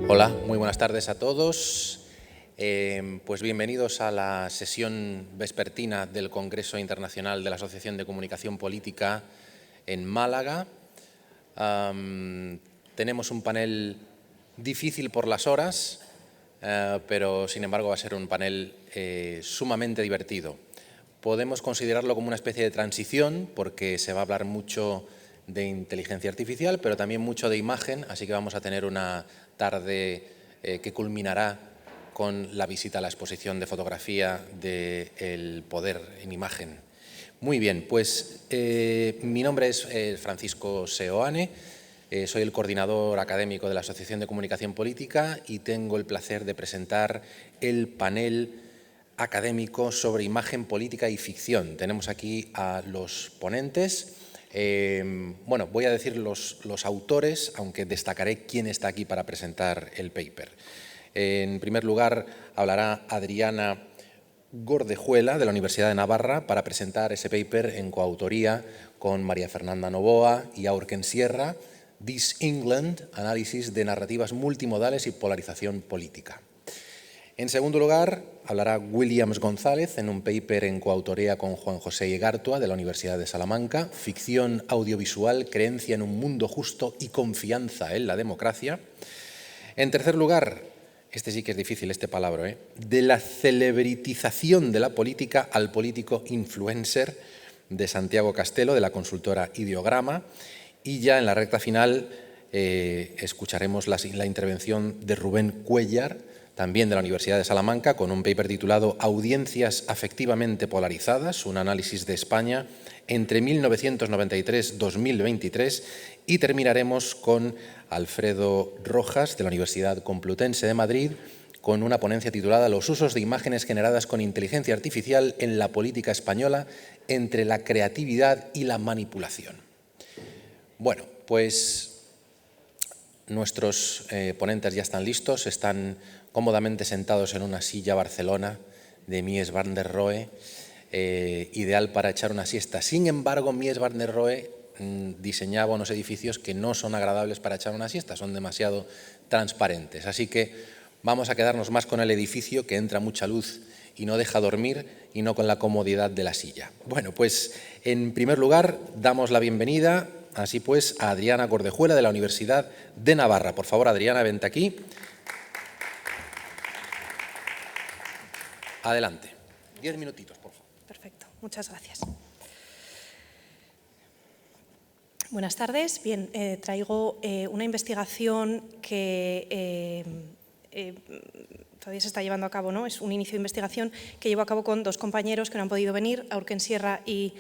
Hola, muy buenas tardes a todos. Pues bienvenidos a la sesión vespertina del Congreso Internacional de la Asociación de Comunicación Política en Málaga. Tenemos un panel difícil por las horas, pero sin embargo va a ser un panel sumamente divertido. Podemos considerarlo como una especie de transición porque se va a hablar mucho de inteligencia artificial, pero también mucho de imagen, así que vamos a tener una tarde que culminará con la visita a la exposición de fotografía de El poder en imagen. Muy bien, pues mi nombre es Francisco Seoane, soy el coordinador académico de la Asociación de Comunicación Política y tengo el placer de presentar el panel académico sobre imagen, política y ficción. Tenemos aquí a los ponentes. Bueno, voy a decir los autores, aunque destacaré quién está aquí para presentar el paper. En primer lugar, hablará Adriana Gordejuela, de la Universidad de Navarra, para presentar ese paper en coautoría con María Fernanda Novoa y Aurken Sierra, This England, análisis de narrativas multimodales y polarización política. En segundo lugar, hablará Williams González en un paper en coautoría con Juan José Igartua, de la Universidad de Salamanca, Ficción audiovisual, creencia en un mundo justo y confianza en la democracia. En tercer lugar, este sí que es difícil, este palabra, de la celebritización de la política al político influencer, de Santiago Castelo, de la consultora Ideograma. Y ya en la recta final escucharemos la intervención de Rubén Cuéllar, también de la Universidad de Salamanca, con un paper titulado Audiencias afectivamente polarizadas, un análisis de España entre 1993-2023, y terminaremos con Alfredo Rojas, de la Universidad Complutense de Madrid, con una ponencia titulada Los usos de imágenes generadas con inteligencia artificial en la política española, entre la creatividad y la manipulación. Bueno, pues nuestros ponentes ya están listos, están cómodamente sentados en una silla Barcelona de Mies van der Rohe, ideal para echar una siesta. Sin embargo, Mies van der Rohe diseñaba unos edificios que no son agradables para echar una siesta, son demasiado transparentes. Así que vamos a quedarnos más con el edificio, que entra mucha luz y no deja dormir, y no con la comodidad de la silla. Bueno, pues en primer lugar damos la bienvenida, así pues, a Adriana Gordejuela, de la Universidad de Navarra. Por favor, Adriana, vente aquí. Adelante. 10 minutitos, por favor. Perfecto, muchas gracias. Buenas tardes. Bien, traigo una investigación que todavía se está llevando a cabo, ¿no? Es un inicio de investigación que llevo a cabo con dos compañeros que no han podido venir, Aurken Sierra y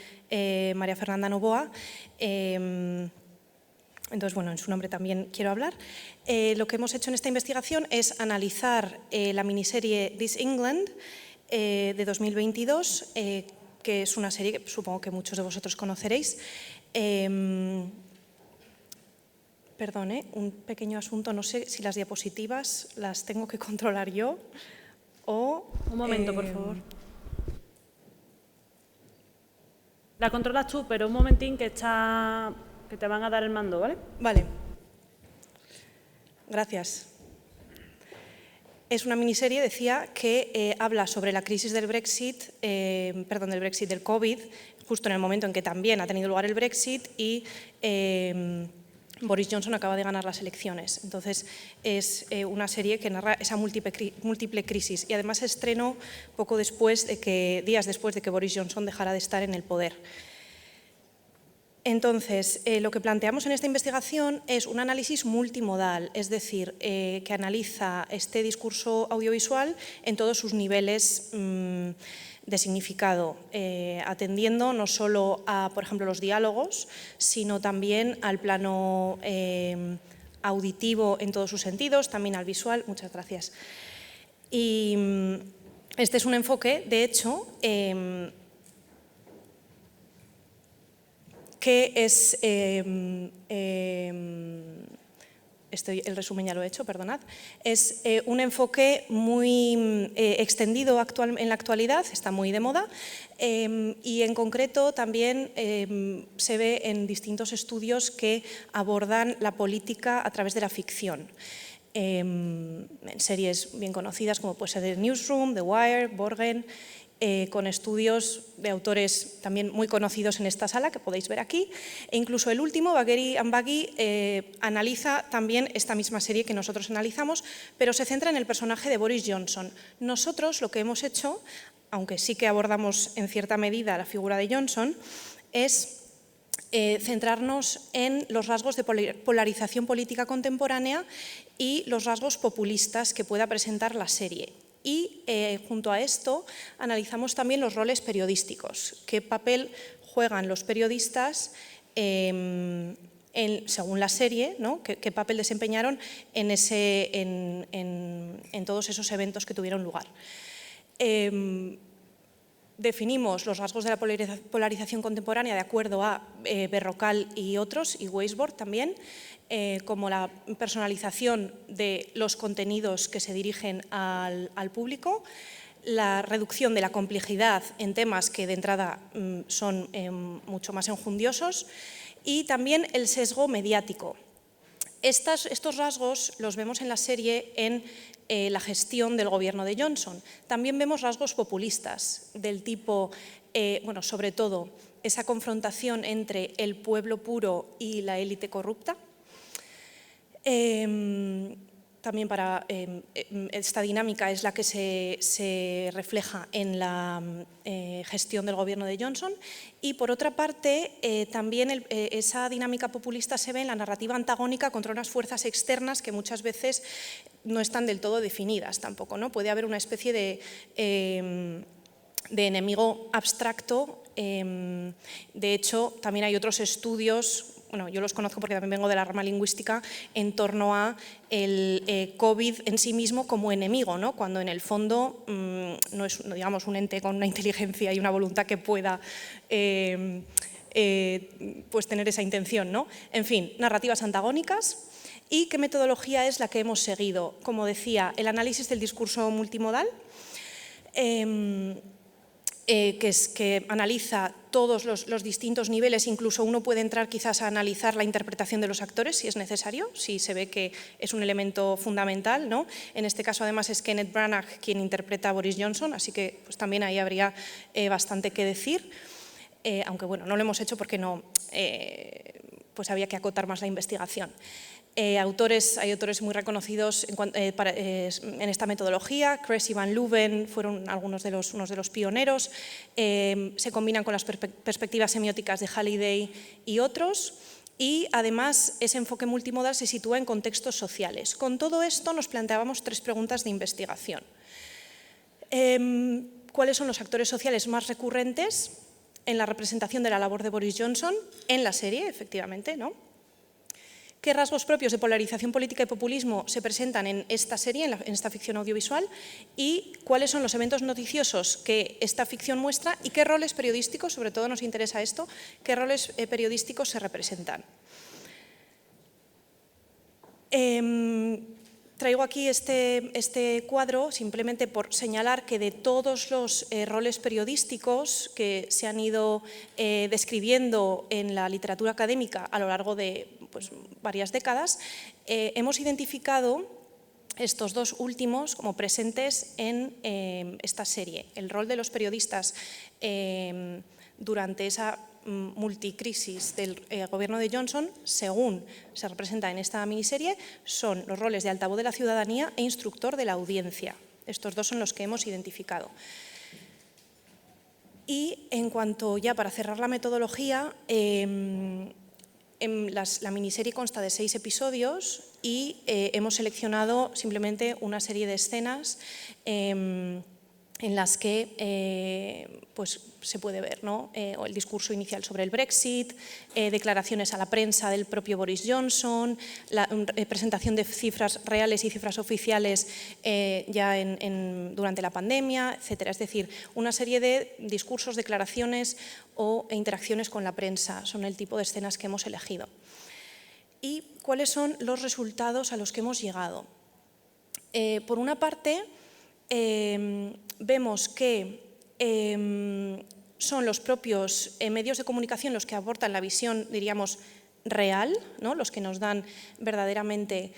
María Fernanda Novoa. Entonces, bueno, en su nombre también quiero hablar. Lo que hemos hecho en esta investigación es analizar la miniserie This England de 2022, que es una serie que supongo que muchos de vosotros conoceréis. Perdón, un pequeño asunto, no sé si las diapositivas las tengo que controlar yo o… Un momento, por favor. La controlas tú, pero un momentín que te van a dar el mando, ¿vale? Vale. Gracias. Es una miniserie, decía, que habla sobre la crisis del Brexit, del COVID, justo en el momento en que también ha tenido lugar el Brexit y Boris Johnson acaba de ganar las elecciones. Entonces, es una serie que narra esa múltiple crisis y además se estrenó días después de que Boris Johnson dejara de estar en el poder. Entonces, lo que planteamos en esta investigación es un análisis multimodal, es decir, que analiza este discurso audiovisual en todos sus niveles de significado, atendiendo no solo a, por ejemplo, los diálogos, sino también al plano auditivo en todos sus sentidos, también al visual. Muchas gracias. Y este es un enfoque, de hecho, que es el resumen ya lo he hecho, perdonad, es un enfoque muy extendido en la actualidad, está muy de moda, y en concreto también se ve en distintos estudios que abordan la política a través de la ficción. En series bien conocidas como puede ser The Newsroom, The Wire, Borgen, con estudios de autores también muy conocidos en esta sala, que podéis ver aquí, e incluso el último, Bagheri and Baghi, analiza también esta misma serie que nosotros analizamos, pero se centra en el personaje de Boris Johnson. Nosotros lo que hemos hecho, aunque sí que abordamos en cierta medida la figura de Johnson, es centrarnos en los rasgos de polarización política contemporánea y los rasgos populistas que pueda presentar la serie. Y junto a esto analizamos también los roles periodísticos, qué papel juegan los periodistas según la serie, ¿no? qué papel desempeñaron en todos esos eventos que tuvieron lugar. Definimos los rasgos de la polarización contemporánea de acuerdo a Berrocal y otros, y Weisbord también, como la personalización de los contenidos que se dirigen al público, la reducción de la complejidad en temas que de entrada son mucho más enjundiosos, y también el sesgo mediático. Estos rasgos los vemos en la serie en la gestión del gobierno de Johnson. También vemos rasgos populistas del tipo, bueno, sobre todo, esa confrontación entre el pueblo puro y la élite corrupta. También para esta dinámica es la que se refleja en la gestión del gobierno de Johnson, y por otra parte también esa dinámica populista se ve en la narrativa antagónica contra unas fuerzas externas que muchas veces no están del todo definidas tampoco, ¿no? Puede haber una especie de enemigo abstracto. De hecho, también hay otros estudios, bueno, yo los conozco porque también vengo de la rama lingüística, en torno a el COVID en sí mismo como enemigo, ¿no? Cuando en el fondo no es, digamos, un ente con una inteligencia y una voluntad que pueda pues tener esa intención, ¿no? En fin, narrativas antagónicas. ¿Y qué metodología es la que hemos seguido? Como decía, el análisis del discurso multimodal, que analiza todos los distintos niveles, incluso uno puede entrar quizás a analizar la interpretación de los actores si es necesario, si se ve que es un elemento fundamental, ¿no? En este caso además es Kenneth Branagh quien interpreta a Boris Johnson, así que pues, también ahí habría bastante que decir, aunque bueno, no lo hemos hecho porque no, pues había que acotar más la investigación. Hay autores muy reconocidos en esta metodología. Kress y Van Leuven fueron unos de los pioneros. Se combinan con las perspectivas semióticas de Halliday y otros. Y además ese enfoque multimodal se sitúa en contextos sociales. Con todo esto nos planteábamos 3 preguntas de investigación. ¿Cuáles son los actores sociales más recurrentes en la representación de la labor de Boris Johnson en la serie, efectivamente, ¿no? ¿Qué rasgos propios de polarización política y populismo se presentan en esta serie, en esta ficción audiovisual? ¿Y cuáles son los eventos noticiosos que esta ficción muestra? ¿Y qué roles periodísticos, sobre todo nos interesa esto, qué roles periodísticos se representan? Traigo aquí este cuadro simplemente por señalar que de todos los roles periodísticos que se han ido describiendo en la literatura académica a lo largo de pues, varias décadas, hemos identificado estos 2 últimos como presentes en esta serie. El rol de los periodistas durante esa multicrisis del gobierno de Johnson, según se representa en esta miniserie, son los roles de altavoz de la ciudadanía e instructor de la audiencia. Estos 2 son los que hemos identificado. Y en cuanto ya para cerrar la metodología, la miniserie consta de 6 episodios y hemos seleccionado simplemente una serie de escenas en las que pues, se puede ver, ¿no? El discurso inicial sobre el Brexit, declaraciones a la prensa del propio Boris Johnson, la presentación de cifras reales y cifras oficiales ya durante la pandemia, etc. Es decir, una serie de discursos, declaraciones e interacciones con la prensa son el tipo de escenas que hemos elegido. ¿Y cuáles son los resultados a los que hemos llegado? Por una parte, vemos que son los propios medios de comunicación los que aportan la visión, diríamos, real, ¿no? Los que nos dan verdaderamente,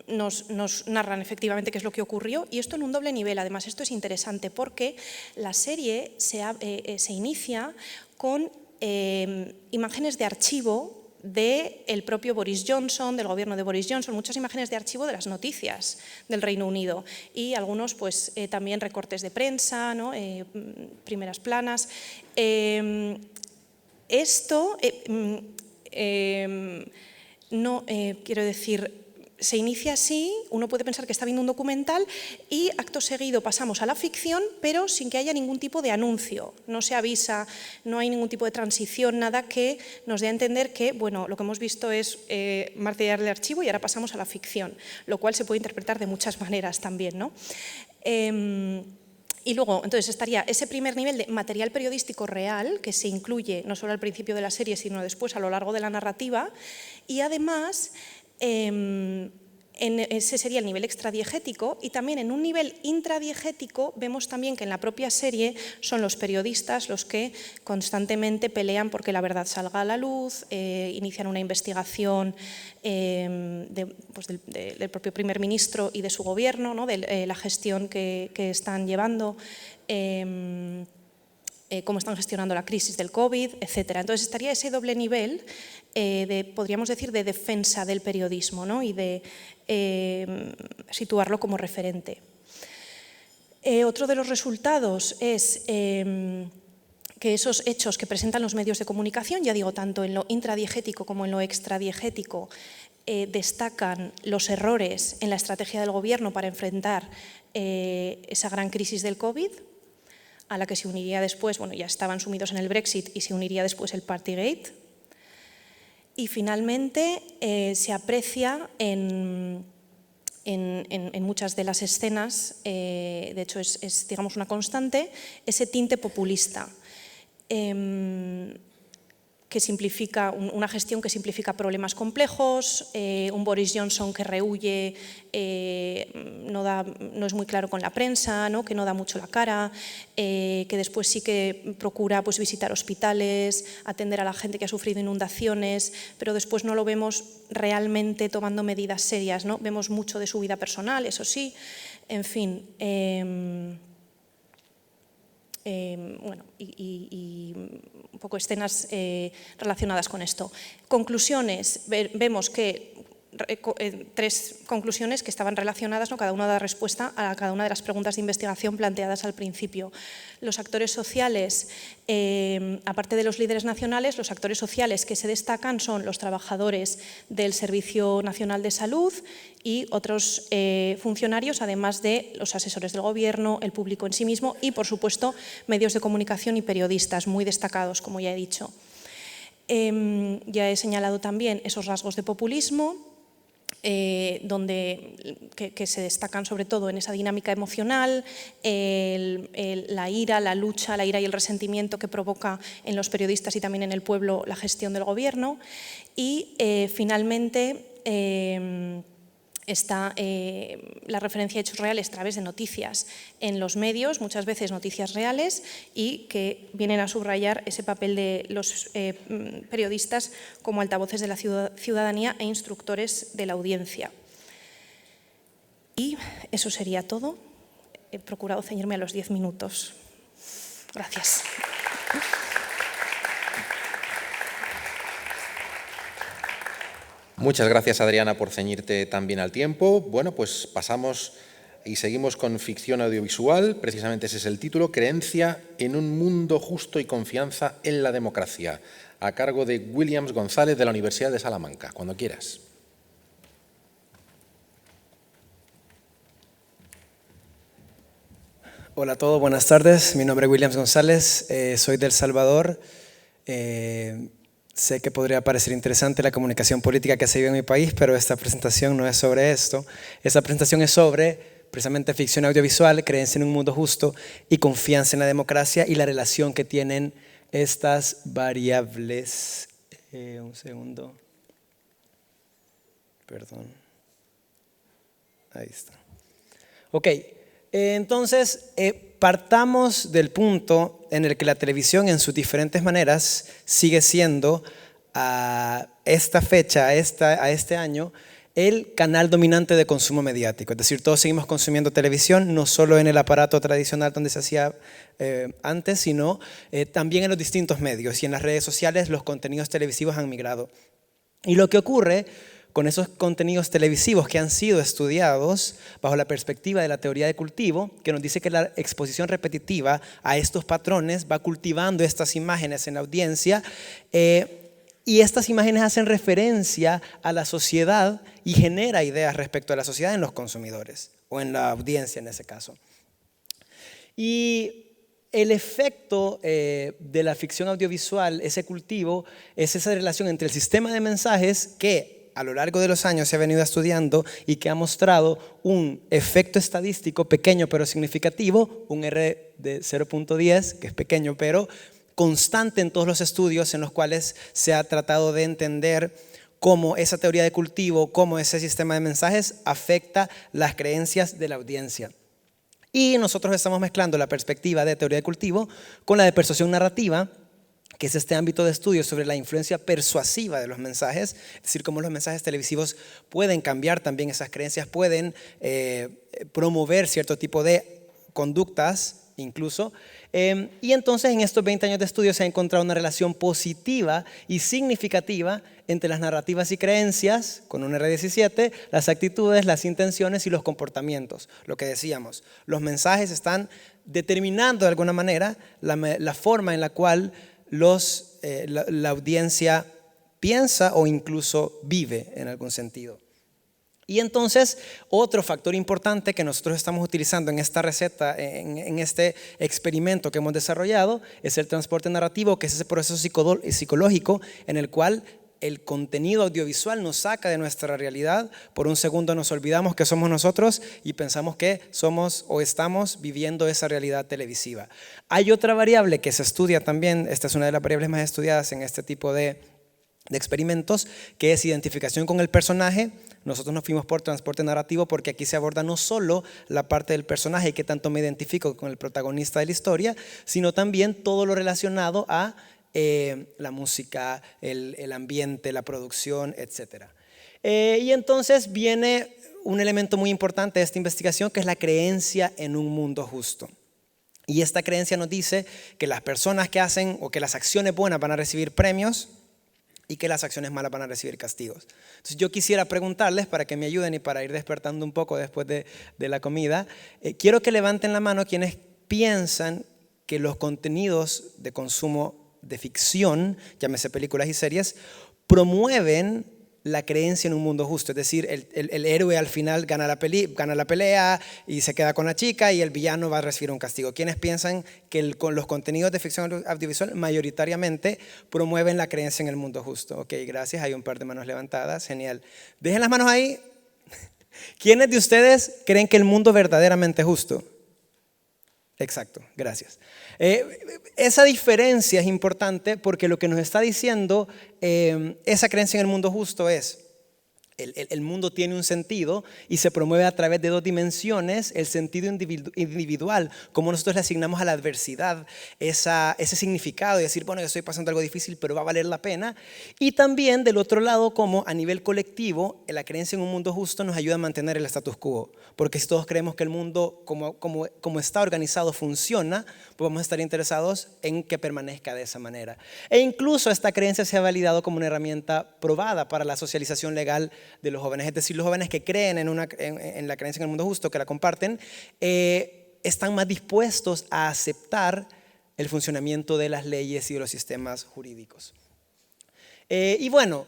nos narran efectivamente qué es lo que ocurrió, y esto en un doble nivel. Además, esto es interesante porque la serie se inicia con imágenes de archivo del propio Boris Johnson, del gobierno de Boris Johnson, muchas imágenes de archivo de las noticias del Reino Unido y algunos pues, también recortes de prensa, ¿no? Primeras planas. Esto, quiero decir, se inicia así, uno puede pensar que está viendo un documental y acto seguido pasamos a la ficción, pero sin que haya ningún tipo de anuncio. No se avisa, no hay ningún tipo de transición, nada que nos dé a entender que, bueno, lo que hemos visto es material de archivo y ahora pasamos a la ficción, lo cual se puede interpretar de muchas maneras también, ¿no? Y luego, entonces, estaría ese primer nivel de material periodístico real, que se incluye no solo al principio de la serie, sino después a lo largo de la narrativa, y además ese sería el nivel extradiegético, y también en un nivel intradiegético vemos también que en la propia serie son los periodistas los que constantemente pelean porque la verdad salga a la luz, inician una investigación pues del propio primer ministro y de su gobierno, ¿no? De la gestión que están llevando, cómo están gestionando la crisis del COVID, etc. Entonces estaría ese doble nivel, podríamos decir, de defensa del periodismo, ¿no? Y de situarlo como referente. Otro de los resultados es que esos hechos que presentan los medios de comunicación, ya digo, tanto en lo intradiegético como en lo extradiegético, destacan los errores en la estrategia del gobierno para enfrentar esa gran crisis del COVID, a la que se uniría después, bueno, ya estaban sumidos en el Brexit y se uniría después el Partygate. Y finalmente se aprecia en muchas de las escenas, de hecho es digamos una constante, ese tinte populista, que simplifica, una gestión que simplifica problemas complejos, un Boris Johnson que rehúye, no es muy claro con la prensa, ¿no? Que no da mucho la cara, que después sí que procura pues, visitar hospitales, atender a la gente que ha sufrido inundaciones, pero después no lo vemos realmente tomando medidas serias, ¿no? Vemos mucho de su vida personal, eso sí, en fin. Bueno, y un poco escenas relacionadas con esto. Conclusiones, vemos que tres conclusiones que estaban relacionadas, ¿no? Cada una da respuesta a cada una de las preguntas de investigación planteadas al principio. Los actores sociales, aparte de los líderes nacionales, los actores sociales que se destacan son los trabajadores del Servicio Nacional de Salud y otros funcionarios, además de los asesores del gobierno, el público en sí mismo y, por supuesto, medios de comunicación y periodistas muy destacados, como ya he dicho. Ya he señalado también esos rasgos de populismo, que se destacan sobre todo en esa dinámica emocional, la ira, la lucha, la ira y el resentimiento que provoca en los periodistas y también en el pueblo la gestión del gobierno. Y finalmente está la referencia a hechos reales a través de noticias en los medios, muchas veces noticias reales, y que vienen a subrayar ese papel de los periodistas como altavoces de la ciudadanía e instructores de la audiencia. Y eso sería todo. He procurado ceñirme a los 10 minutos. Gracias. Muchas gracias, Adriana, por ceñirte tan bien al tiempo. Bueno, pues pasamos y seguimos con ficción audiovisual. Precisamente ese es el título, Creencia en un mundo justo y confianza en la democracia, a cargo de Williams González de la Universidad de Salamanca. Cuando quieras. Hola a todos, buenas tardes. Mi nombre es Williams González, soy de El Salvador. Sé que podría parecer interesante la comunicación política que se vive en mi país, pero esta presentación no es sobre esto. Esta presentación es sobre, precisamente, ficción audiovisual, creencia en un mundo justo y confianza en la democracia y la relación que tienen estas variables. Un segundo. Perdón. Ahí está. Ok, entonces partamos del punto en el que la televisión en sus diferentes maneras sigue siendo a esta fecha, a este año, el canal dominante de consumo mediático. Es decir, todos seguimos consumiendo televisión, no solo en el aparato tradicional donde se hacía antes, sino también en los distintos medios. Y en las redes sociales los contenidos televisivos han migrado. Y lo que ocurre con esos contenidos televisivos que han sido estudiados bajo la perspectiva de la teoría de cultivo, que nos dice que la exposición repetitiva a estos patrones va cultivando estas imágenes en la audiencia, y estas imágenes hacen referencia a la sociedad y genera ideas respecto a la sociedad en los consumidores, o en la audiencia en ese caso. Y el efecto de la ficción audiovisual, ese cultivo, es esa relación entre el sistema de mensajes que a lo largo de los años se ha venido estudiando y que ha mostrado un efecto estadístico pequeño pero significativo, un R de 0.10, que es pequeño pero constante en todos los estudios en los cuales se ha tratado de entender cómo esa teoría de cultivo, cómo ese sistema de mensajes afecta las creencias de la audiencia. Y nosotros estamos mezclando la perspectiva de teoría de cultivo con la de persuasión narrativa, que es este ámbito de estudio sobre la influencia persuasiva de los mensajes, es decir, cómo los mensajes televisivos pueden cambiar también esas creencias, pueden promover cierto tipo de conductas incluso. Y entonces en estos 20 años de estudio se ha encontrado una relación positiva y significativa entre las narrativas y creencias, con un R17, las actitudes, las intenciones y los comportamientos. Lo que decíamos, los mensajes están determinando de alguna manera la forma en la cual la audiencia piensa o incluso vive en algún sentido. Y entonces otro factor importante que nosotros estamos utilizando en esta receta, en este experimento que hemos desarrollado, es el transporte narrativo, que es ese proceso psicológico en el cual el contenido audiovisual nos saca de nuestra realidad. Por un segundo nos olvidamos que somos nosotros y pensamos que somos o estamos viviendo esa realidad televisiva. Hay otra variable que se estudia también, esta es una de las variables más estudiadas en este tipo de experimentos, que es identificación con el personaje. Nosotros nos fuimos por transporte narrativo porque aquí se aborda no solo la parte del personaje, que tanto me identifico con el protagonista de la historia, sino también todo lo relacionado a la música, el ambiente, la producción, etc. Y entonces viene un elemento muy importante de esta investigación, que es la creencia en un mundo justo. Y esta creencia nos dice que las personas que hacen o que las acciones buenas van a recibir premios y que las acciones malas van a recibir castigos. Entonces yo quisiera preguntarles, para que me ayuden y para ir despertando un poco después de la comida, quiero que levanten la mano quienes piensan que los contenidos de consumo de ficción, llámese películas y series, promueven la creencia en un mundo justo. Es decir, el héroe al final gana la pelea y se queda con la chica, y el villano va a recibir un castigo. ¿Quiénes piensan que con los contenidos de ficción audiovisual mayoritariamente promueven la creencia en el mundo justo? Ok, gracias, hay un par de manos levantadas, genial. Dejen las manos ahí. ¿Quiénes de ustedes creen que el mundo es verdaderamente justo? Exacto, gracias. Esa diferencia es importante porque lo que nos está diciendo esa creencia en el mundo justo es: el mundo tiene un sentido y se promueve a través de dos dimensiones: el sentido individual, como nosotros le asignamos a la adversidad ese significado y decir, bueno, yo estoy pasando algo difícil pero va a valer la pena, y también del otro lado, como a nivel colectivo la creencia en un mundo justo nos ayuda a mantener el status quo, porque si todos creemos que el mundo como está organizado funciona, pues vamos a estar interesados en que permanezca de esa manera. E incluso esta creencia se ha validado como una herramienta probada para la socialización legal de los jóvenes. Es decir, los jóvenes que creen en la creencia en el mundo justo, que la comparten, están más dispuestos a aceptar el funcionamiento de las leyes y de los sistemas jurídicos. Y bueno,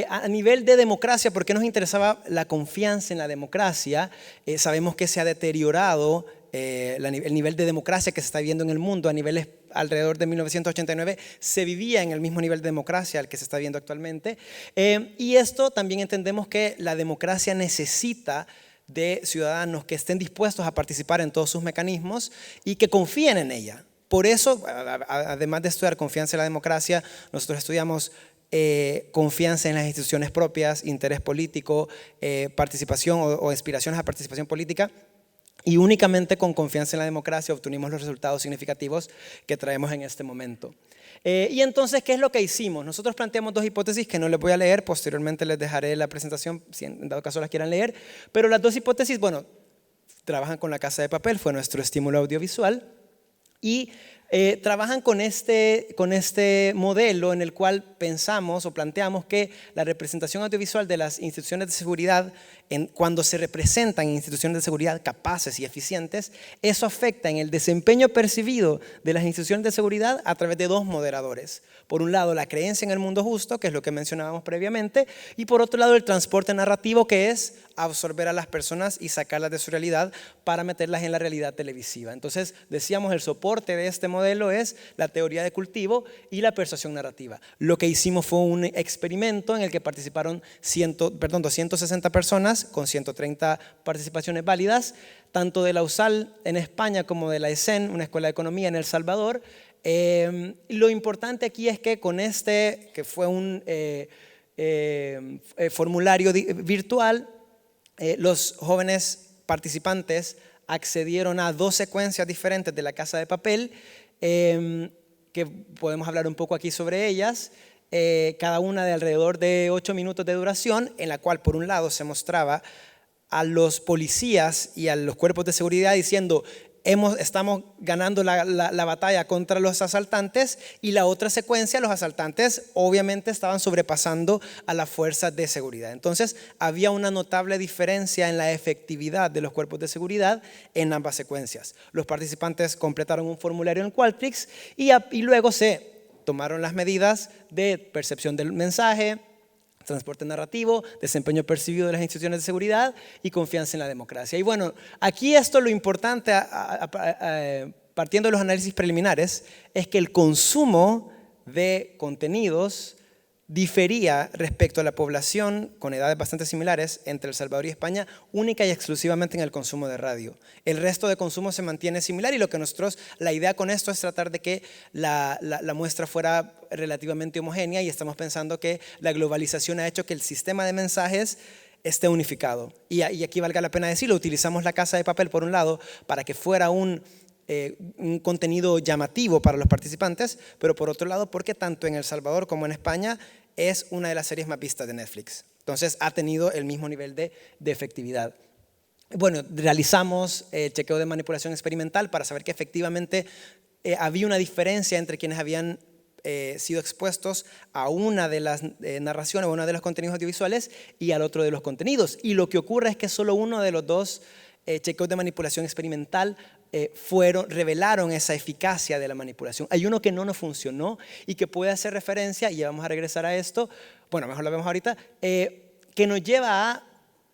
a nivel de democracia, ¿por qué nos interesaba la confianza en la democracia? Sabemos que se ha deteriorado el nivel de democracia que se está viviendo en el mundo. A niveles alrededor de 1989 se vivía en el mismo nivel de democracia al que se está viendo actualmente, y esto también entendemos que la democracia necesita de ciudadanos que estén dispuestos a participar en todos sus mecanismos y que confíen en ella. Por eso, además de estudiar confianza en la democracia, nosotros estudiamos confianza en las instituciones propias, interés político, participación o aspiraciones a participación política. Y únicamente con confianza en la democracia obtuvimos los resultados significativos que traemos en este momento. Y entonces, ¿qué es lo que hicimos? Nosotros planteamos 2 hipótesis que no les voy a leer, posteriormente les dejaré la presentación si en dado caso las quieran leer, pero las 2 hipótesis, bueno, trabajan con la Casa de Papel, fue nuestro estímulo audiovisual, y trabajan con este modelo en el cual pensamos o planteamos que la representación audiovisual de las instituciones de seguridad, cuando se representan en instituciones de seguridad capaces y eficientes, eso afecta en el desempeño percibido de las instituciones de seguridad a través de 2 moderadores. Por un lado, la creencia en el mundo justo, que es lo que mencionábamos previamente, y por otro lado, el transporte narrativo, que es absorber a las personas y sacarlas de su realidad para meterlas en la realidad televisiva. Entonces, decíamos, el soporte de este modelo es la teoría de cultivo y la persuasión narrativa. Lo que hicimos fue un experimento en el que participaron 260 personas con 130 participaciones válidas, tanto de la USAL en España como de la ESEN, una escuela de economía en El Salvador. Lo importante aquí es que con que fue un formulario virtual, los jóvenes participantes accedieron a 2 secuencias diferentes de la Casa de Papel, que podemos hablar un poco aquí sobre ellas, cada una de alrededor de 8 minutos de duración, en la cual por un lado se mostraba a los policías y a los cuerpos de seguridad diciendo: estamos ganando la batalla contra los asaltantes, y la otra secuencia, los asaltantes obviamente estaban sobrepasando a las fuerzas de seguridad. Entonces había una notable diferencia en la efectividad de los cuerpos de seguridad en ambas secuencias. Los participantes completaron un formulario en Qualtrics y luego se tomaron las medidas de percepción del mensaje, transporte narrativo, desempeño percibido de las instituciones de seguridad y confianza en la democracia. Y bueno, aquí lo importante, partiendo de los análisis preliminares, es que el consumo de contenidos difería respecto a la población con edades bastante similares entre El Salvador y España, única y exclusivamente en el consumo de radio. El resto de consumo se mantiene similar, y la idea con esto es tratar de que la muestra fuera relativamente homogénea, y estamos pensando que la globalización ha hecho que el sistema de mensajes esté unificado. Y aquí valga la pena decirlo, utilizamos la Casa de Papel por un lado para que fuera un contenido llamativo para los participantes, pero por otro lado porque tanto en El Salvador como en España es una de las series más vistas de Netflix. Entonces ha tenido el mismo nivel de efectividad. Bueno, realizamos el chequeo de manipulación experimental para saber que efectivamente había una diferencia entre quienes habían sido expuestos a una de las narraciones o uno de los contenidos audiovisuales y al otro de los contenidos. Y lo que ocurre es que solo uno de los 2 chequeos de manipulación experimental revelaron esa eficacia de la manipulación. Hay uno que no nos funcionó y que puede hacer referencia, y ya vamos a regresar a esto, bueno, mejor lo vemos ahorita, que nos lleva a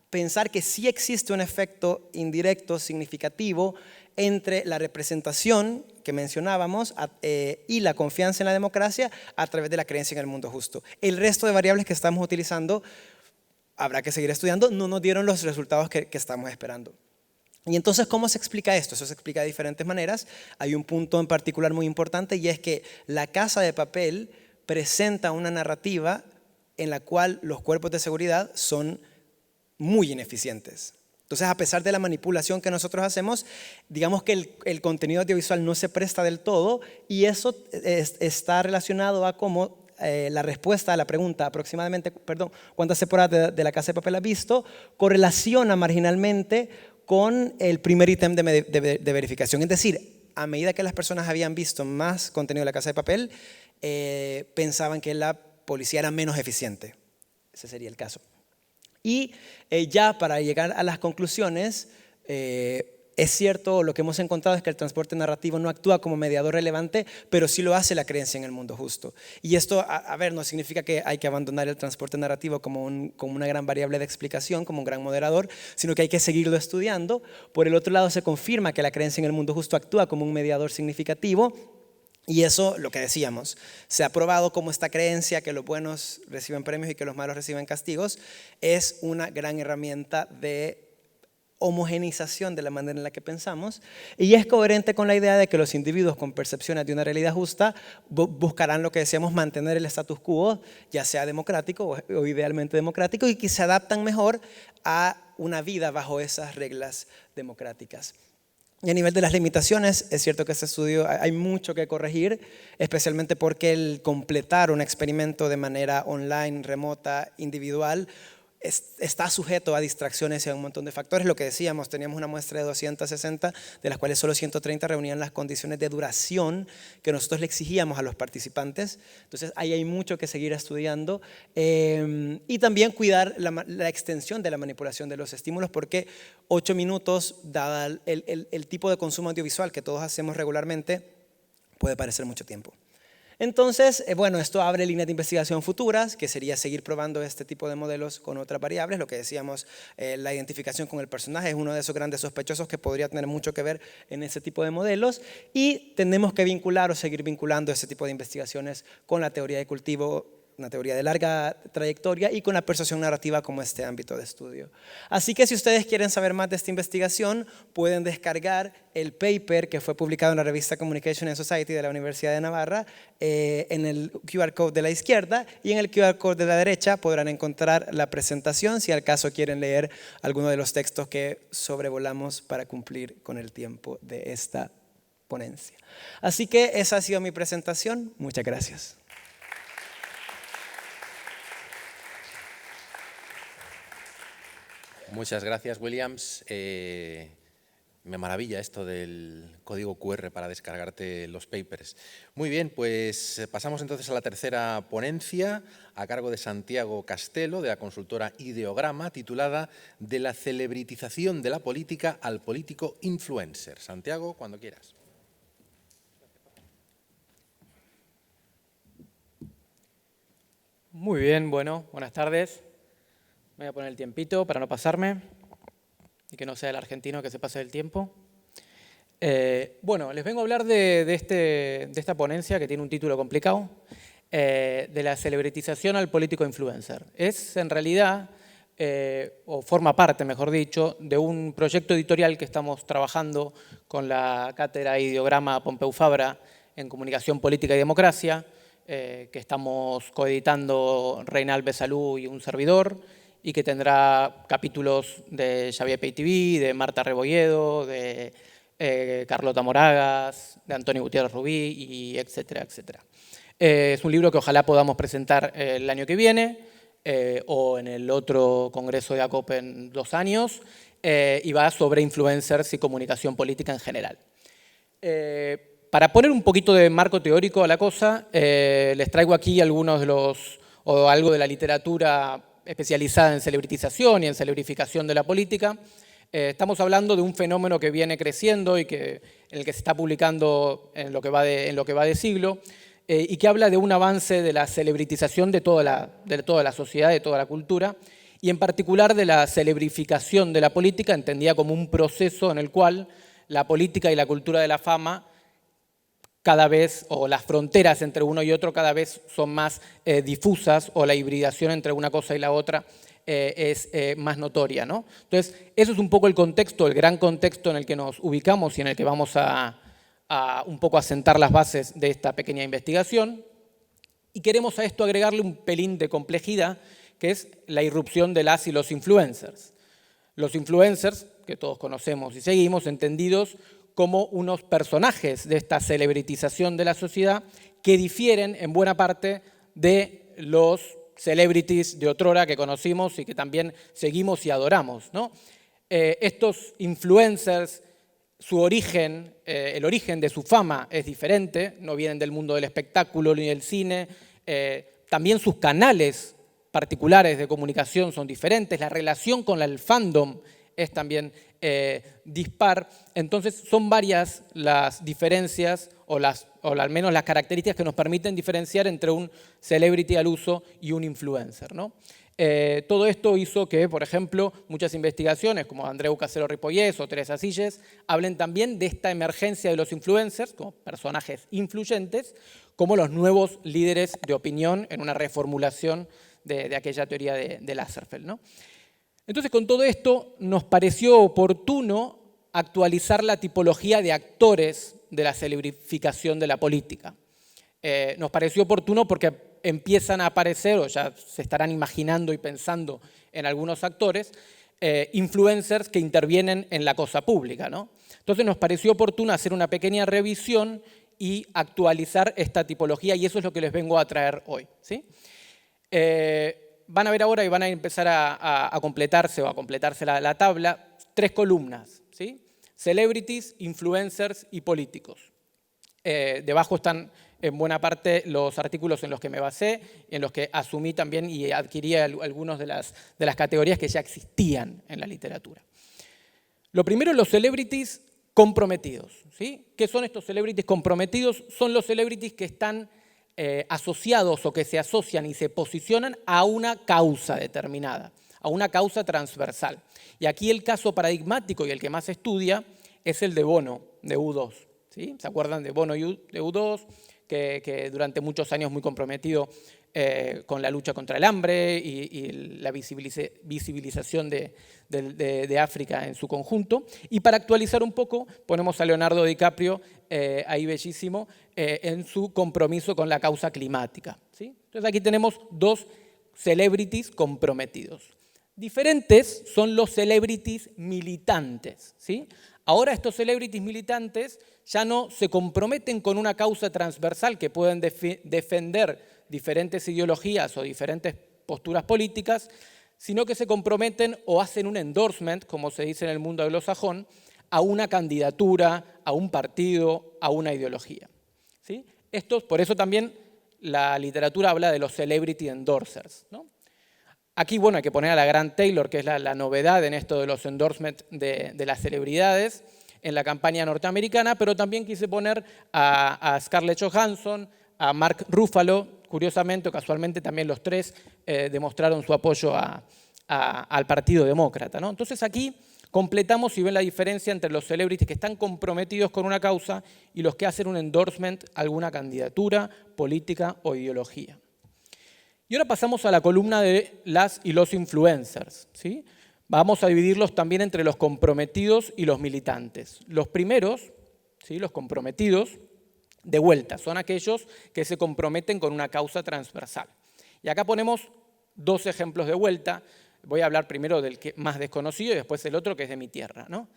pensar que sí existe un efecto indirecto significativo entre la representación que mencionábamos y la confianza en la democracia a través de la creencia en el mundo justo. El resto de variables que estamos utilizando, habrá que seguir estudiando, no nos dieron los resultados que estamos esperando. Y entonces, ¿cómo se explica esto? Eso se explica de diferentes maneras. Hay un punto en particular muy importante, y es que la Casa de Papel presenta una narrativa en la cual los cuerpos de seguridad son muy ineficientes. Entonces, a pesar de la manipulación que nosotros hacemos, digamos que el contenido audiovisual no se presta del todo, y eso está relacionado a cómo la respuesta a la pregunta aproximadamente, ¿cuántas temporadas de la Casa de Papel has visto?, correlaciona marginalmente con el primer ítem de verificación. Es decir, a medida que las personas habían visto más contenido de la Casa de Papel, pensaban que la policía era menos eficiente. Ese sería el caso. Y ya para llegar a las conclusiones, es cierto, lo que hemos encontrado es que el transporte narrativo no actúa como mediador relevante, pero sí lo hace la creencia en el mundo justo. Y esto, no significa que hay que abandonar el transporte narrativo como una gran variable de explicación, como un gran moderador, sino que hay que seguirlo estudiando. Por el otro lado, se confirma que la creencia en el mundo justo actúa como un mediador significativo, y eso, lo que decíamos, se ha probado como esta creencia que los buenos reciben premios y que los malos reciben castigos es una gran herramienta de homogeneización de la manera en la que pensamos, y es coherente con la idea de que los individuos con percepciones de una realidad justa buscarán lo que decíamos, mantener el status quo, ya sea democrático o idealmente democrático, y que se adaptan mejor a una vida bajo esas reglas democráticas. Y a nivel de las limitaciones, es cierto que este estudio hay mucho que corregir, especialmente porque el completar un experimento de manera online, remota, individual, está sujeto a distracciones y a un montón de factores. Lo que decíamos, teníamos una muestra de 260, de las cuales solo 130 reunían las condiciones de duración que nosotros le exigíamos a los participantes. Entonces, ahí hay mucho que seguir estudiando. Y también cuidar la extensión de la manipulación de los estímulos, porque 8 minutos, dada el tipo de consumo audiovisual que todos hacemos regularmente, puede parecer mucho tiempo. Entonces, bueno, esto abre líneas de investigación futuras, que sería seguir probando este tipo de modelos con otras variables. Lo que decíamos, la identificación con el personaje es uno de esos grandes sospechosos que podría tener mucho que ver en ese tipo de modelos, y tenemos que vincular o seguir vinculando ese tipo de investigaciones con la teoría de cultivo, una teoría de larga trayectoria, y con la persuasión narrativa como este ámbito de estudio. Así que si ustedes quieren saber más de esta investigación, pueden descargar el paper que fue publicado en la revista Communication and Society de la Universidad de Navarra, en el QR code de la izquierda, y en el QR code de la derecha podrán encontrar la presentación, si al caso quieren leer alguno de los textos que sobrevolamos para cumplir con el tiempo de esta ponencia. Así que esa ha sido mi presentación. Muchas gracias. Muchas gracias, Williams. Me maravilla esto del código QR para descargarte los papers. Muy bien, pues pasamos entonces a la tercera ponencia a cargo de Santiago Castelo, de la consultora Ideograma, titulada "De la celebritización de la política al político influencer". Santiago, cuando quieras. Muy bien, bueno, buenas tardes. Me voy a poner el tiempito para no pasarme y que no sea el argentino que se pase el tiempo. Bueno, les vengo a hablar de esta ponencia que tiene un título complicado, de la celebritización al político influencer. Es en realidad, o forma parte, mejor dicho, de un proyecto editorial que estamos trabajando con la cátedra Ideograma Pompeu Fabra en Comunicación Política y Democracia, que estamos coeditando Reinald Besalú y un servidor, y que tendrá capítulos de Xavier Peitiví, de Marta Rebolledo, de Carlota Moragas, de Antonio Gutiérrez Rubí, y etcétera, etcétera. Es un libro que ojalá podamos presentar el año que viene, o en el otro congreso de ACOP en 2 años, y va sobre influencers y comunicación política en general. Para poner un poquito de marco teórico a la cosa, les traigo aquí algunos de o algo de la literatura especializada en celebritización y en celebrificación de la política. Estamos hablando de un fenómeno que viene creciendo y en el que se está publicando en lo que va de siglo, y que habla de un avance de la celebritización de toda la sociedad, de toda la cultura, y en particular de la celebrificación de la política, entendida como un proceso en el cual la política y la cultura de la fama cada vez, o las fronteras entre uno y otro cada vez son más difusas, o la hibridación entre una cosa y la otra es más notoria, ¿no? Entonces, eso es un poco el contexto, el gran contexto en el que nos ubicamos y en el que vamos a un poco asentar las bases de esta pequeña investigación. Y queremos a esto agregarle un pelín de complejidad, que es la irrupción de las y los influencers. Los influencers, que todos conocemos y seguimos, entendidos como unos personajes de esta celebritización de la sociedad que difieren en buena parte de los celebrities de otrora que conocimos y que también seguimos y adoramos, ¿no? Estos influencers, su origen, el origen de su fama es diferente, no vienen del mundo del espectáculo ni del cine, también sus canales particulares de comunicación son diferentes, la relación con el fandom es también dispar. Entonces son varias las diferencias o al menos las características que nos permiten diferenciar entre un celebrity al uso y un influencer, ¿no? Todo esto hizo que, por ejemplo, muchas investigaciones como Andreu Casero Ripollés o Teresa Silles hablen también de esta emergencia de los influencers como personajes influyentes, como los nuevos líderes de opinión en una reformulación de aquella teoría de Lasserfeld, ¿no? Entonces, con todo esto, nos pareció oportuno actualizar la tipología de actores de la celebrificación de la política. Nos pareció oportuno porque empiezan a aparecer, o ya se estarán imaginando y pensando en algunos actores, influencers que intervienen en la cosa pública, ¿no? Entonces nos pareció oportuno hacer una pequeña revisión y actualizar esta tipología, y eso es lo que les vengo a traer hoy, ¿sí? Van a ver ahora y van a empezar a completarse o a completarse la tabla, 3 columnas, ¿sí? Celebrities, influencers y políticos. Debajo están en buena parte los artículos en los que me basé, en los que asumí también y adquirí algunas de las categorías que ya existían en la literatura. Lo primero, los celebrities comprometidos, ¿sí? ¿Qué son estos celebrities comprometidos? Son los celebrities que están asociados o que se asocian y se posicionan a una causa determinada, a una causa transversal. Y aquí el caso paradigmático y el que más se estudia es el de Bono, de U2. ¿Sí? ¿Se acuerdan de Bono de U2? Que durante muchos años muy comprometido con la lucha contra el hambre y la visibilización de África en su conjunto. Y para actualizar un poco, ponemos a Leonardo DiCaprio, ahí bellísimo, en su compromiso con la causa climática. ¿Sí? Entonces aquí tenemos 2 celebrities comprometidos. Diferentes son los celebrities militantes, ¿sí? Ahora estos celebrities militantes ya no se comprometen con una causa transversal que pueden defender diferentes ideologías o diferentes posturas políticas, sino que se comprometen o hacen un endorsement, como se dice en el mundo anglosajón, a una candidatura, a un partido, a una ideología. ¿Sí? Por eso también la literatura habla de los celebrity endorsers, ¿no? Aquí, bueno, hay que poner a la Grant Taylor, que es la novedad en esto de los endorsements de las celebridades en la campaña norteamericana, pero también quise poner a Scarlett Johansson, a Mark Ruffalo, curiosamente o casualmente también los 3 demostraron su apoyo al Partido Demócrata, ¿no? Entonces aquí completamos y ven la diferencia entre los celebrities que están comprometidos con una causa y los que hacen un endorsement a alguna candidatura, política o ideología. Y ahora pasamos a la columna de las y los influencers, ¿sí? Vamos a dividirlos también entre los comprometidos y los militantes. Los primeros, ¿sí? Los comprometidos, de vuelta, son aquellos que se comprometen con una causa transversal. Y acá ponemos 2 ejemplos de vuelta. Voy a hablar primero del que más desconocido y después el otro que es de mi tierra, ¿no?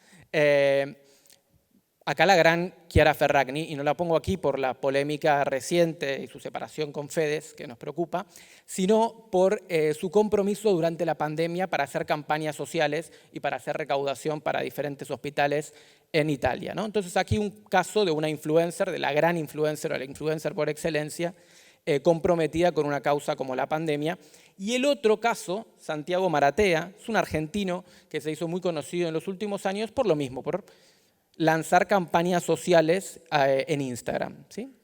Acá la gran Chiara Ferragni, y no la pongo aquí por la polémica reciente y su separación con Fedez, que nos preocupa, sino por su compromiso durante la pandemia para hacer campañas sociales y para hacer recaudación para diferentes hospitales en Italia, ¿no? Entonces aquí un caso de una influencer, de la gran influencer o la influencer por excelencia, comprometida con una causa como la pandemia. Y el otro caso, Santiago Maratea, es un argentino que se hizo muy conocido en los últimos años por lo mismo, por lanzar campañas sociales en Instagram, ¿sí?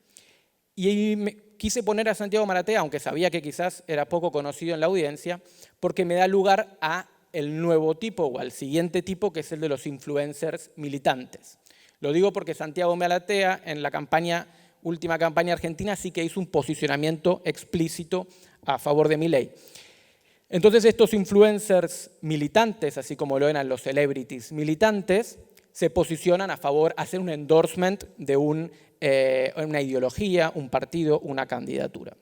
Y quise poner a Santiago Maratea, aunque sabía que quizás era poco conocido en la audiencia, porque me da lugar a el nuevo tipo o al siguiente tipo, que es el de los influencers militantes. Lo digo porque Santiago Maratea, en la última campaña argentina, sí que hizo un posicionamiento explícito a favor de Milei. Entonces estos influencers militantes, así como lo eran los celebrities militantes, se posicionan a favor, hacen un endorsement de una ideología, un partido, una candidatura.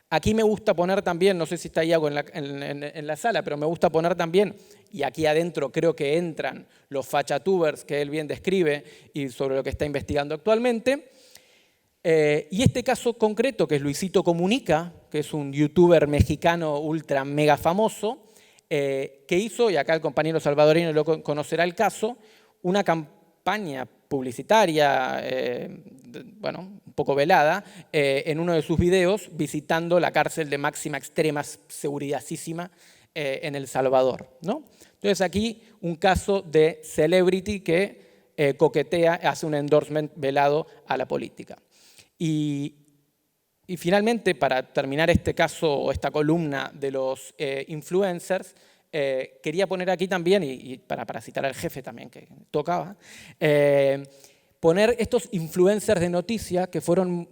Aquí me gusta poner también, no sé si está Iago en la sala, pero me gusta poner también, y aquí adentro creo que entran los fachatubers que él bien describe y sobre lo que está investigando actualmente. Y este caso concreto, que es Luisito Comunica, que es un youtuber mexicano ultra mega famoso, que hizo, y acá el compañero salvadoreño lo conocerá el caso, una campaña publicitaria, bueno, un poco velada, en uno de sus videos visitando la cárcel de máxima extrema seguridadísima en El Salvador, ¿no? Entonces aquí un caso de celebrity que coquetea, hace un endorsement velado a la política. Y finalmente, para terminar este caso o esta columna de los influencers, quería poner aquí también, y para citar al jefe también que tocaba, poner estos influencers de noticia que fueron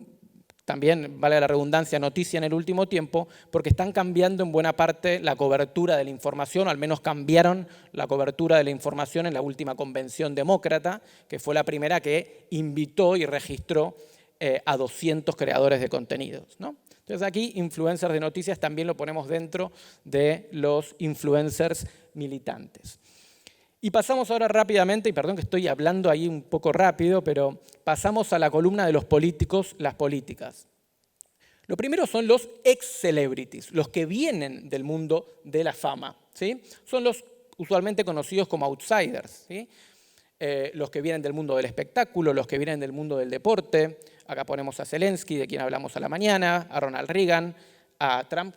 también, vale la redundancia, noticia en el último tiempo, porque están cambiando en buena parte la cobertura de la información, o al menos cambiaron la cobertura de la información en la última convención demócrata, que fue la primera que invitó y registró a 200 creadores de contenidos, ¿no? Entonces aquí, influencers de noticias también lo ponemos dentro de los influencers militantes. Y pasamos ahora rápidamente, y perdón que estoy hablando ahí un poco rápido, pero pasamos a la columna de los políticos, las políticas. Lo primero son los ex-celebrities, los que vienen del mundo de la fama, ¿sí? Son los usualmente conocidos como outsiders, ¿sí? Los que vienen del mundo del espectáculo, los que vienen del mundo del deporte. Acá ponemos a Zelensky, de quien hablamos a la mañana, a Ronald Reagan, a Trump,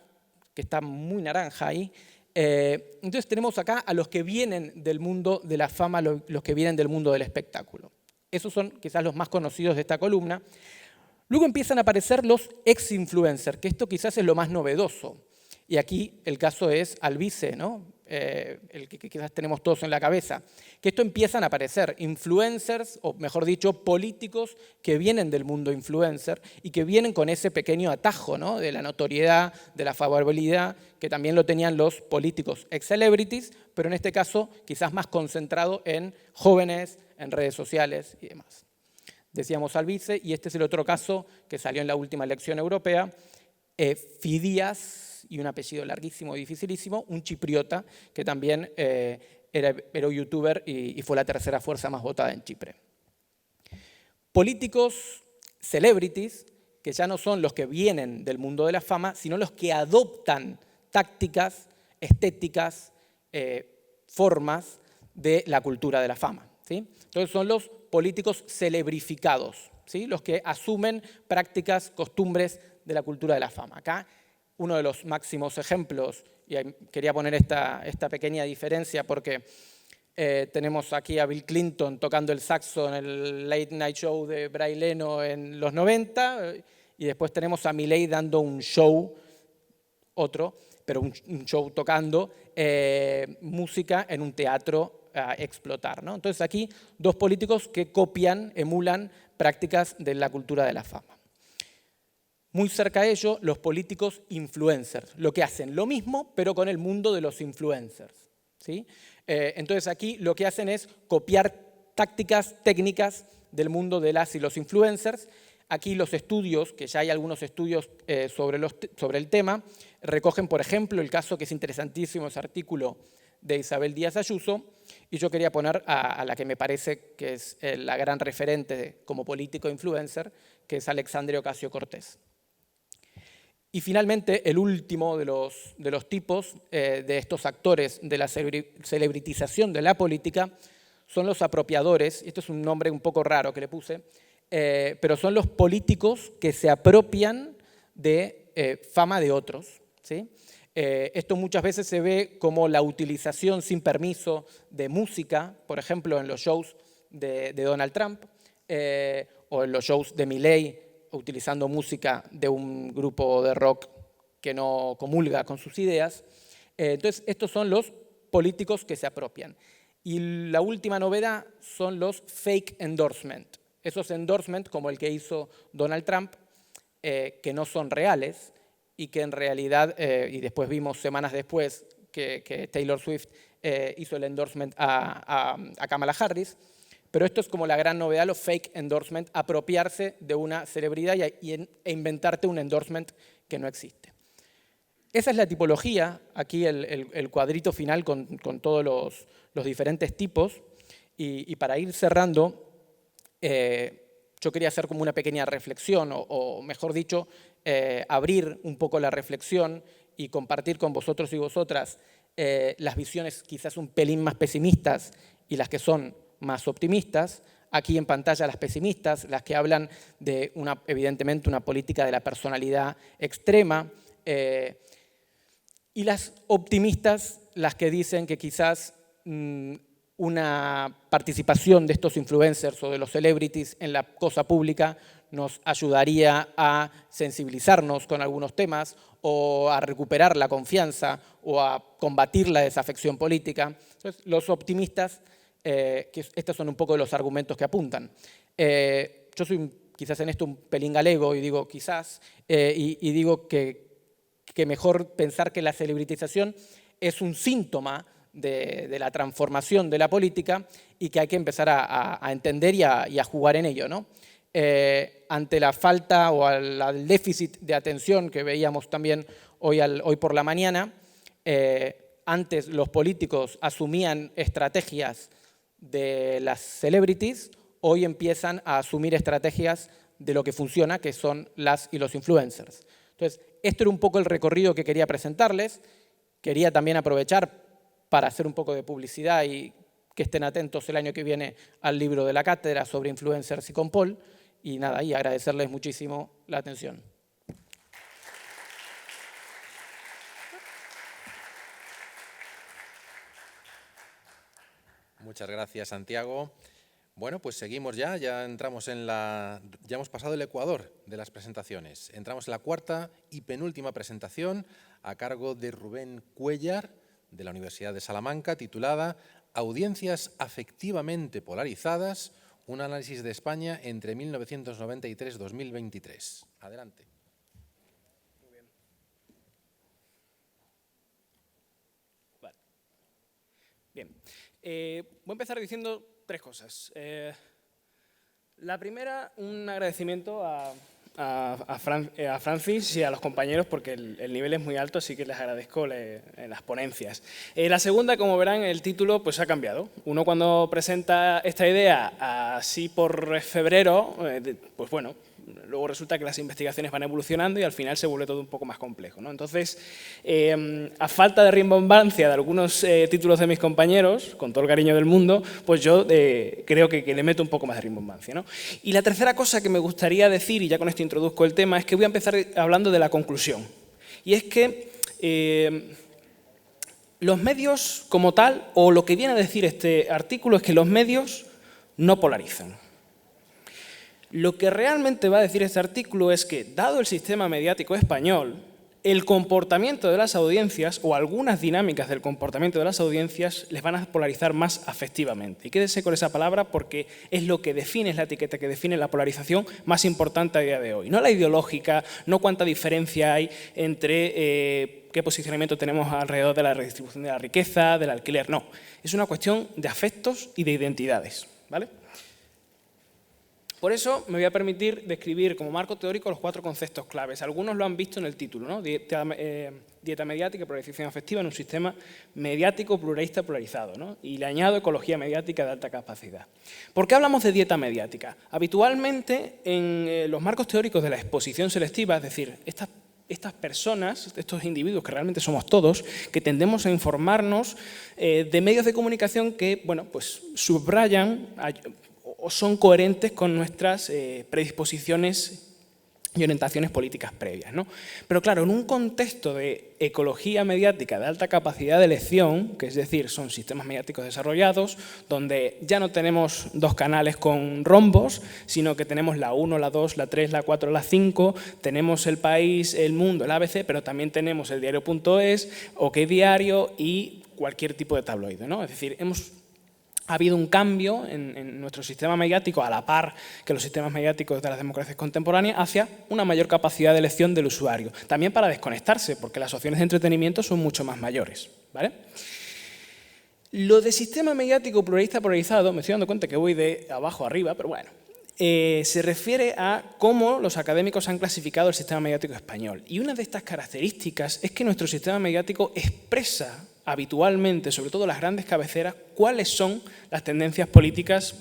que está muy naranja ahí. Entonces tenemos acá a los que vienen del mundo de la fama, los que vienen del mundo del espectáculo. Esos son quizás los más conocidos de esta columna. Luego empiezan a aparecer los ex-influencers, que esto quizás es lo más novedoso. Y aquí el caso es Alvise, ¿no? El que quizás tenemos todos en la cabeza. Que esto empiezan a aparecer influencers, o mejor dicho, políticos que vienen del mundo influencer y que vienen con ese pequeño atajo, ¿no? De la notoriedad, de la favorabilidad, que también lo tenían los políticos ex-celebrities, pero en este caso quizás más concentrado en jóvenes, en redes sociales y demás. Decíamos Alvise, y este es el otro caso que salió en la última elección europea, Fidias, y un apellido larguísimo y dificilísimo, un chipriota que también era youtuber y fue la tercera fuerza más votada en Chipre. Políticos, celebrities, que ya no son los que vienen del mundo de la fama, sino los que adoptan tácticas, estéticas, formas de la cultura de la fama, ¿sí? Entonces son los políticos celebrificados, ¿sí? Los que asumen prácticas, costumbres de la cultura de la fama. Acá uno de los máximos ejemplos, y quería poner esta pequeña diferencia porque tenemos aquí a Bill Clinton tocando el saxo en el Late Night Show de Brian Eno en los 90, y después tenemos a Milei dando un show, pero un show tocando música en un teatro a explotar, ¿no? Entonces aquí dos políticos que copian, emulan prácticas de la cultura de la fama. Muy cerca de ello, los políticos influencers, lo que hacen lo mismo, pero con el mundo de los influencers, ¿sí? Entonces aquí lo que hacen es copiar tácticas, técnicas del mundo de las y los influencers. Aquí los estudios, que ya hay algunos estudios sobre el tema, recogen, por ejemplo, el caso que es interesantísimo, ese artículo de Isabel Díaz Ayuso, y yo quería poner a la que me parece que es la gran referente como político influencer, que es Alexandria Ocasio-Cortez. Y finalmente, el último de los tipos de estos actores de la celebritización de la política son los apropiadores. Esto es un nombre un poco raro que le puse, pero son los políticos que se apropian de fama de otros, ¿sí? Esto muchas veces se ve como la utilización sin permiso de música, por ejemplo, en los shows de Donald Trump o en los shows de Milei, utilizando música de un grupo de rock que no comulga con sus ideas. Entonces, estos son los políticos que se apropian. Y la última novedad son los fake endorsement. Esos endorsement, como el que hizo Donald Trump, que no son reales y que en realidad, y después vimos semanas después que Taylor Swift hizo el endorsement a Kamala Harris. Pero esto es como la gran novedad, los fake endorsement, apropiarse de una celebridad e inventarte un endorsement que no existe. Esa es la tipología, aquí el cuadrito final con todos los diferentes tipos. Y para ir cerrando, yo quería hacer como una pequeña reflexión, o mejor dicho, abrir un poco la reflexión y compartir con vosotros y vosotras las visiones quizás un pelín más pesimistas y las que son más optimistas. Aquí en pantalla las pesimistas, las que hablan de, evidentemente, una política de la personalidad extrema, y las optimistas, las que dicen que quizás una participación de estos influencers o de los celebrities en la cosa pública nos ayudaría a sensibilizarnos con algunos temas o a recuperar la confianza o a combatir la desafección política. Entonces, los optimistas, que estos son un poco los argumentos que apuntan. Yo soy quizás en esto un pelín galego, y digo quizás, y digo que mejor pensar que la celebritización es un síntoma de la transformación de la política y que hay que empezar a entender y a jugar en ello, ¿no? Ante la falta o al déficit de atención que veíamos también hoy por la mañana, antes los políticos asumían estrategias de las celebrities, hoy empiezan a asumir estrategias de lo que funciona, que son las y los influencers. Entonces, esto era un poco el recorrido que quería presentarles. Quería también aprovechar para hacer un poco de publicidad y que estén atentos el año que viene al libro de la cátedra sobre influencers y con Paul. Y nada, y agradecerles muchísimo la atención. Muchas gracias, Santiago. Bueno, pues seguimos ya entramos ya hemos pasado el ecuador de las presentaciones. Entramos en la cuarta y penúltima presentación a cargo de Rubén Cuéllar, de la Universidad de Salamanca, titulada Audiencias afectivamente polarizadas, un análisis de España entre 1993-2023. Adelante. Muy bien. Vale. Bien. Voy a empezar diciendo 3 cosas. La primera, un agradecimiento a Francis y a los compañeros porque el nivel es muy alto, así que les agradezco las ponencias. La segunda, como verán, el título pues ha cambiado. Uno cuando presenta esta idea así por febrero, pues bueno, luego resulta que las investigaciones van evolucionando y al final se vuelve todo un poco más complejo, ¿no? Entonces, a falta de rimbombancia de algunos títulos de mis compañeros, con todo el cariño del mundo, pues yo creo que le meto un poco más de rimbombancia, ¿no? Y la tercera cosa que me gustaría decir, y ya con esto introduzco el tema, es que voy a empezar hablando de la conclusión. Y es que los medios como tal, o lo que viene a decir este artículo, es que los medios no polarizan. Lo que realmente va a decir este artículo es que, dado el sistema mediático español, el comportamiento de las audiencias o algunas dinámicas del comportamiento de las audiencias les van a polarizar más afectivamente. Y quédese con esa palabra porque es lo que define, es la etiqueta que define la polarización más importante a día de hoy. No la ideológica, no cuánta diferencia hay entre qué posicionamiento tenemos alrededor de la redistribución de la riqueza, del alquiler, no. Es una cuestión de afectos y de identidades, ¿vale? Por eso me voy a permitir describir como marco teórico los 4 conceptos claves. Algunos lo han visto en el título, ¿no? Dieta mediática y polarización afectiva en un sistema mediático pluralista polarizado, ¿no? Y le añado ecología mediática de alta capacidad. ¿Por qué hablamos de dieta mediática? Habitualmente en los marcos teóricos de la exposición selectiva, es decir, estas personas, estos individuos que realmente somos todos, que tendemos a informarnos de medios de comunicación que, bueno, pues subrayan o son coherentes con nuestras predisposiciones y orientaciones políticas previas, ¿no? Pero claro, en un contexto de ecología mediática de alta capacidad de elección, que es decir, son sistemas mediáticos desarrollados, donde ya no tenemos 2 canales con rombos, sino que tenemos la 1, la 2, la 3, la 4, la 5, tenemos El País, El Mundo, el ABC, pero también tenemos el diario.es, OK Diario y cualquier tipo de tabloide, ¿no? Es decir, ha habido un cambio en nuestro sistema mediático, a la par que los sistemas mediáticos de las democracias contemporáneas, hacia una mayor capacidad de elección del usuario. También para desconectarse, porque las opciones de entretenimiento son mucho más mayores, ¿vale? Lo de sistema mediático pluralista polarizado, me estoy dando cuenta que voy de abajo a arriba, pero bueno, se refiere a cómo los académicos han clasificado el sistema mediático español. Y una de estas características es que nuestro sistema mediático expresa habitualmente, sobre todo las grandes cabeceras, cuáles son las tendencias políticas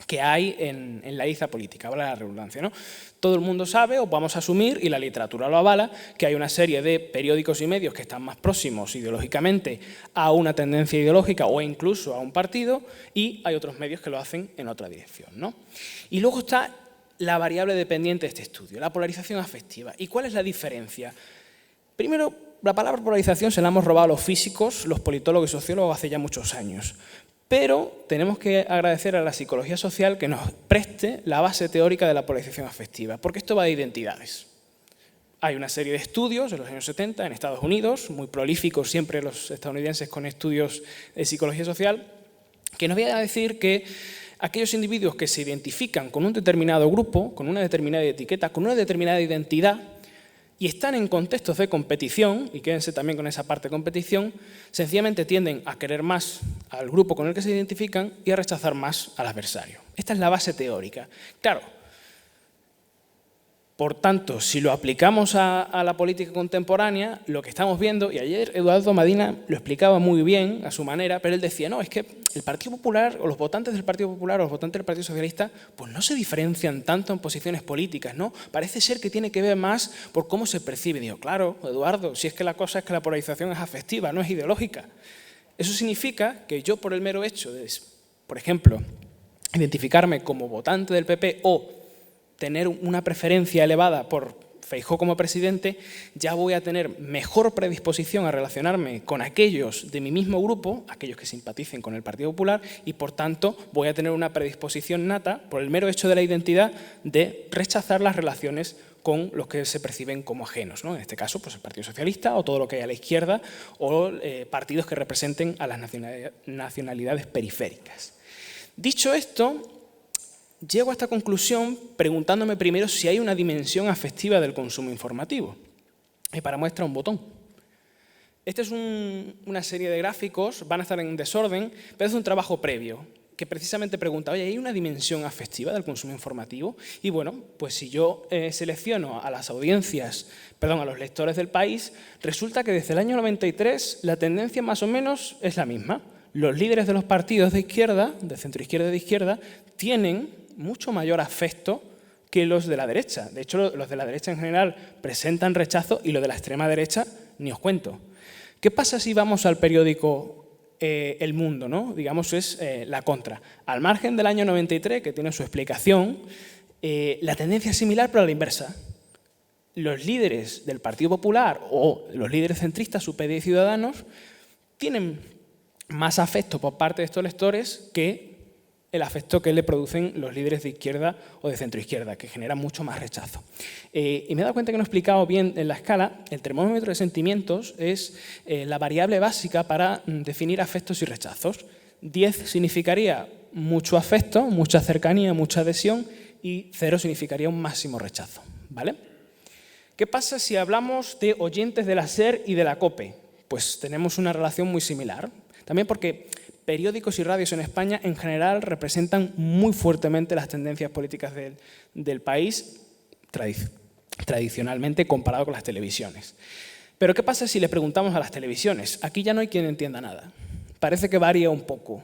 que hay en la liza política, vale la redundancia, ¿no? Todo el mundo sabe, o vamos a asumir, y la literatura lo avala, que hay una serie de periódicos y medios que están más próximos ideológicamente a una tendencia ideológica o incluso a un partido, y hay otros medios que lo hacen en otra dirección, ¿no? Y luego está la variable dependiente de este estudio, la polarización afectiva. ¿Y cuál es la diferencia? Primero, la palabra polarización se la hemos robado a los físicos, los politólogos y sociólogos hace ya muchos años. Pero tenemos que agradecer a la psicología social que nos preste la base teórica de la polarización afectiva, porque esto va de identidades. Hay una serie de estudios de los años 70 en Estados Unidos, muy prolíficos siempre los estadounidenses con estudios de psicología social, que nos vienen a decir que aquellos individuos que se identifican con un determinado grupo, con una determinada etiqueta, con una determinada identidad, y están en contextos de competición, y quédense también con esa parte de competición, sencillamente tienden a querer más al grupo con el que se identifican y a rechazar más al adversario. Esta es la base teórica. Claro, por tanto, si lo aplicamos a la política contemporánea, lo que estamos viendo, y ayer Eduardo Madina lo explicaba muy bien a su manera, pero él decía, no, es que el Partido Popular, o los votantes del Partido Popular, o los votantes del Partido Socialista, pues no se diferencian tanto en posiciones políticas, ¿no? Parece ser que tiene que ver más por cómo se percibe. Digo, claro, Eduardo, si es que la cosa es que la polarización es afectiva, no es ideológica. Eso significa que yo, por el mero hecho de, por ejemplo, identificarme como votante del PP o tener una preferencia elevada por Feijóo como presidente, ya voy a tener mejor predisposición a relacionarme con aquellos de mi mismo grupo, aquellos que simpaticen con el Partido Popular, y por tanto voy a tener una predisposición nata, por el mero hecho de la identidad, de rechazar las relaciones con los que se perciben como ajenos, ¿no? En este caso, pues el Partido Socialista o todo lo que hay a la izquierda, o partidos que representen a las nacionalidades periféricas. Dicho esto, llego a esta conclusión preguntándome primero si hay una dimensión afectiva del consumo informativo. Y para muestra un botón. Esta es una serie de gráficos, van a estar en desorden, pero es un trabajo previo que precisamente pregunta, oye, ¿hay una dimensión afectiva del consumo informativo? Y bueno, pues si yo selecciono a las audiencias, a los lectores del país, resulta que desde el año 93 la tendencia más o menos es la misma. Los líderes de los partidos de izquierda, de centroizquierda y de izquierda, tienen mucho mayor afecto que los de la derecha. De hecho, los de la derecha en general presentan rechazo y los de la extrema derecha ni os cuento. ¿Qué pasa si vamos al periódico El Mundo, ¿no? Digamos, es la contra. Al margen del año 93, que tiene su explicación, la tendencia es similar pero a la inversa. Los líderes del Partido Popular o los líderes centristas, UPyD y Ciudadanos, tienen más afecto por parte de estos lectores que el afecto que le producen los líderes de izquierda o de centroizquierda, que generan mucho más rechazo. Y me he dado cuenta que no he explicado bien en la escala. El termómetro de sentimientos es la variable básica para definir afectos y rechazos. 10 significaría mucho afecto, mucha cercanía, mucha adhesión, y 0 significaría un máximo rechazo, ¿vale? ¿Qué pasa si hablamos de oyentes de la SER y de la COPE? Pues tenemos una relación muy similar. También porque periódicos y radios en España en general representan muy fuertemente las tendencias políticas del país tradicionalmente comparado con las televisiones. Pero ¿qué pasa si le preguntamos a las televisiones? Aquí ya no hay quien entienda nada. Parece que varía un poco.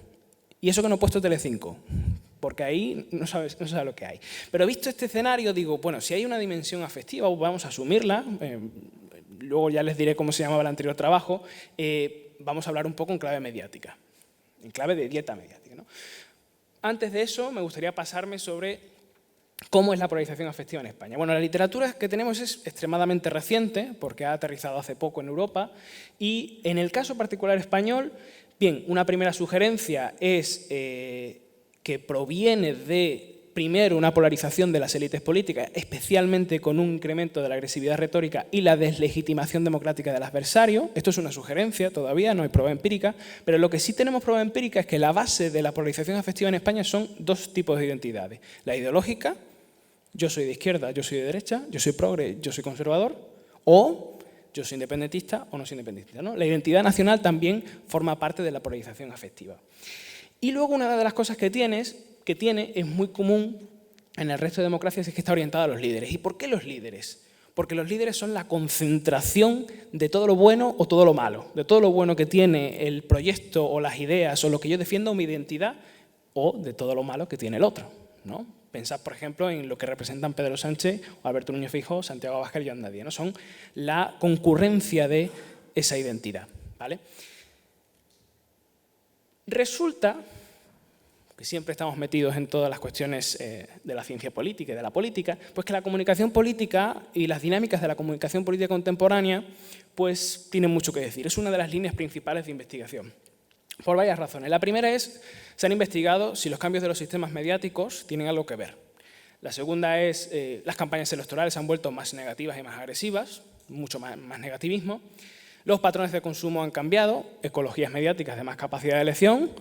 Y eso que no he puesto Telecinco, porque ahí no sabe lo que hay. Pero visto este escenario, digo, bueno, si hay una dimensión afectiva, vamos a asumirla, luego ya les diré cómo se llamaba el anterior trabajo, vamos a hablar un poco en clave mediática. En clave de dieta mediática, ¿no? Antes de eso, me gustaría pasarme sobre cómo es la polarización afectiva en España. Bueno, la literatura que tenemos es extremadamente reciente, porque ha aterrizado hace poco en Europa, y en el caso particular español, bien, una primera sugerencia es que proviene de, primero, una polarización de las élites políticas, especialmente con un incremento de la agresividad retórica y la deslegitimación democrática del adversario. Esto es una sugerencia, todavía no hay prueba empírica, pero lo que sí tenemos prueba empírica es que la base de la polarización afectiva en España son dos tipos de identidades. La ideológica, yo soy de izquierda, yo soy de derecha, yo soy progre, yo soy conservador, o yo soy independentista o no soy independentista, ¿no? La identidad nacional también forma parte de la polarización afectiva. Y luego una de las cosas que tiene es muy común en el resto de democracias, es que está orientada a los líderes. ¿Y por qué los líderes? Porque los líderes son la concentración de todo lo bueno o todo lo malo, de todo lo bueno que tiene el proyecto o las ideas o lo que yo defiendo o mi identidad, o de todo lo malo que tiene el otro, ¿no? Pensad, por ejemplo, en lo que representan Pedro Sánchez o Alberto Núñez Feijóo, Santiago Abascal y Yolanda Díaz, ¿no? Son la concurrencia de esa identidad, ¿vale? Resulta que siempre estamos metidos en todas las cuestiones de la ciencia política y de la política, pues que la comunicación política y las dinámicas de la comunicación política contemporánea pues tienen mucho que decir. Es una de las líneas principales de investigación, por varias razones. La primera es, se han investigado si los cambios de los sistemas mediáticos tienen algo que ver. La segunda es, las campañas electorales se han vuelto más negativas y más agresivas, mucho más negativismo. Los patrones de consumo han cambiado, ecologías mediáticas de más capacidad de elección,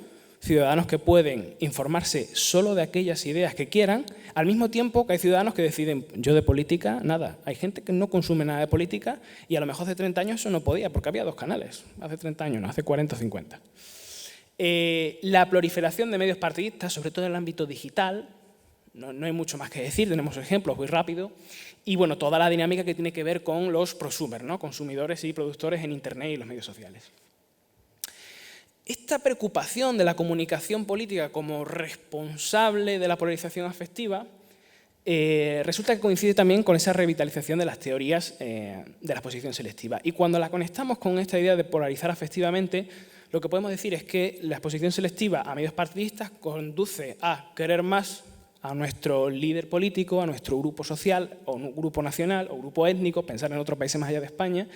ciudadanos que pueden informarse solo de aquellas ideas que quieran, al mismo tiempo que hay ciudadanos que deciden, yo de política, nada. Hay gente que no consume nada de política y a lo mejor hace 30 años eso no podía, porque había 2 canales. Hace 30 años, no, hace 40 o 50. La proliferación de medios partidistas, sobre todo en el ámbito digital, no hay mucho más que decir, tenemos ejemplos muy rápido. Y bueno, toda la dinámica que tiene que ver con los prosumers, ¿no? Consumidores y productores en Internet y los medios sociales. Esta preocupación de la comunicación política como responsable de la polarización afectiva resulta que coincide también con esa revitalización de las teorías de la exposición selectiva. Y cuando la conectamos con esta idea de polarizar afectivamente, lo que podemos decir es que la exposición selectiva a medios partidistas conduce a querer más a nuestro líder político, a nuestro grupo social, o un grupo nacional, o grupo étnico, pensar en otros países más allá de España,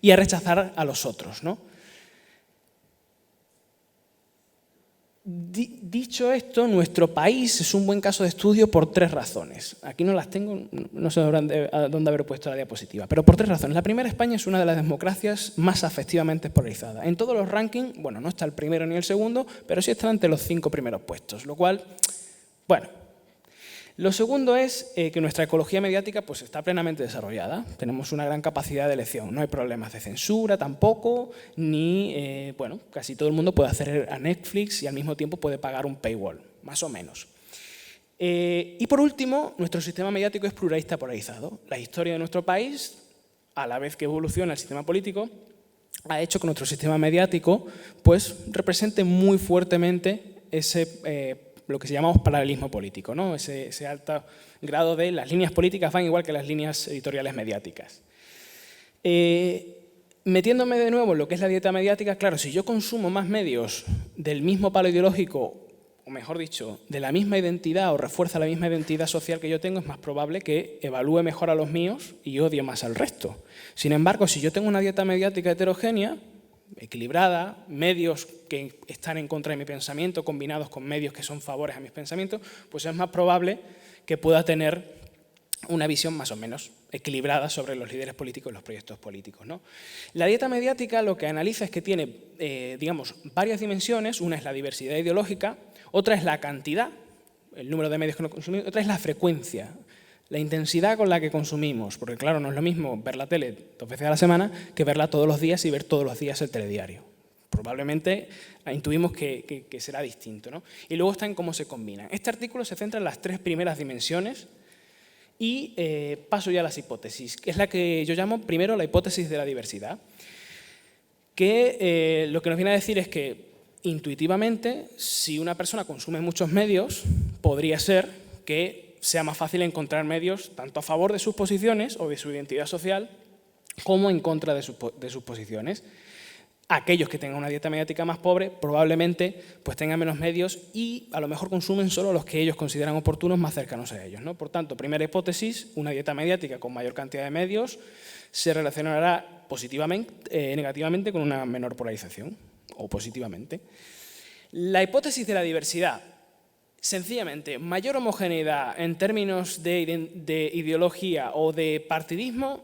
y a rechazar a los otros, ¿no? Dicho esto, nuestro país es un buen caso de estudio por 3 razones. Aquí no las tengo, no sé a dónde haber puesto la diapositiva, pero por 3 razones. La primera, España es una de las democracias más afectivamente polarizadas. En todos los rankings, bueno, no está el primero ni el segundo, pero sí está entre los 5 primeros puestos, lo cual, bueno. Lo segundo es que nuestra ecología mediática pues, está plenamente desarrollada. Tenemos una gran capacidad de elección. No hay problemas de censura tampoco, ni, bueno, casi todo el mundo puede acceder a Netflix y al mismo tiempo puede pagar un paywall, más o menos. Y por último, nuestro sistema mediático es pluralista polarizado. La historia de nuestro país, a la vez que evoluciona el sistema político, ha hecho que nuestro sistema mediático pues, represente muy fuertemente ese lo que llamamos paralelismo político, ¿no? Ese alto grado de las líneas políticas van igual que las líneas editoriales mediáticas. Metiéndome de nuevo en lo que es la dieta mediática, claro, si yo consumo más medios del mismo palo ideológico, o mejor dicho, de la misma identidad o refuerza la misma identidad social que yo tengo, es más probable que evalúe mejor a los míos y odie más al resto. Sin embargo, si yo tengo una dieta mediática heterogénea, equilibrada, medios que están en contra de mi pensamiento combinados con medios que son favores a mis pensamientos, pues es más probable que pueda tener una visión más o menos equilibrada sobre los líderes políticos y los proyectos políticos, ¿no? La dieta mediática lo que analiza es que tiene, digamos, varias dimensiones. Una es la diversidad ideológica, otra es la cantidad, el número de medios que nos consumimos, otra es la frecuencia, la intensidad con la que consumimos, porque claro, no es lo mismo ver la tele 2 veces a la semana que verla todos los días y ver todos los días el telediario. Probablemente intuimos que será distinto, ¿no? Y luego está en cómo se combinan. Este artículo se centra en las 3 primeras dimensiones y paso ya a las hipótesis, que es la que yo llamo primero la hipótesis de la diversidad, que lo que nos viene a decir es que intuitivamente, si una persona consume muchos medios, podría ser que sea más fácil encontrar medios tanto a favor de sus posiciones o de su identidad social como en contra de sus posiciones. Aquellos que tengan una dieta mediática más pobre probablemente pues tengan menos medios y a lo mejor consumen solo los que ellos consideran oportunos más cercanos a ellos, ¿no? Por tanto, primera hipótesis, una dieta mediática con mayor cantidad de medios se relacionará negativamente con una menor polarización o positivamente. La hipótesis de la diversidad. Sencillamente, mayor homogeneidad en términos de ideología o de partidismo,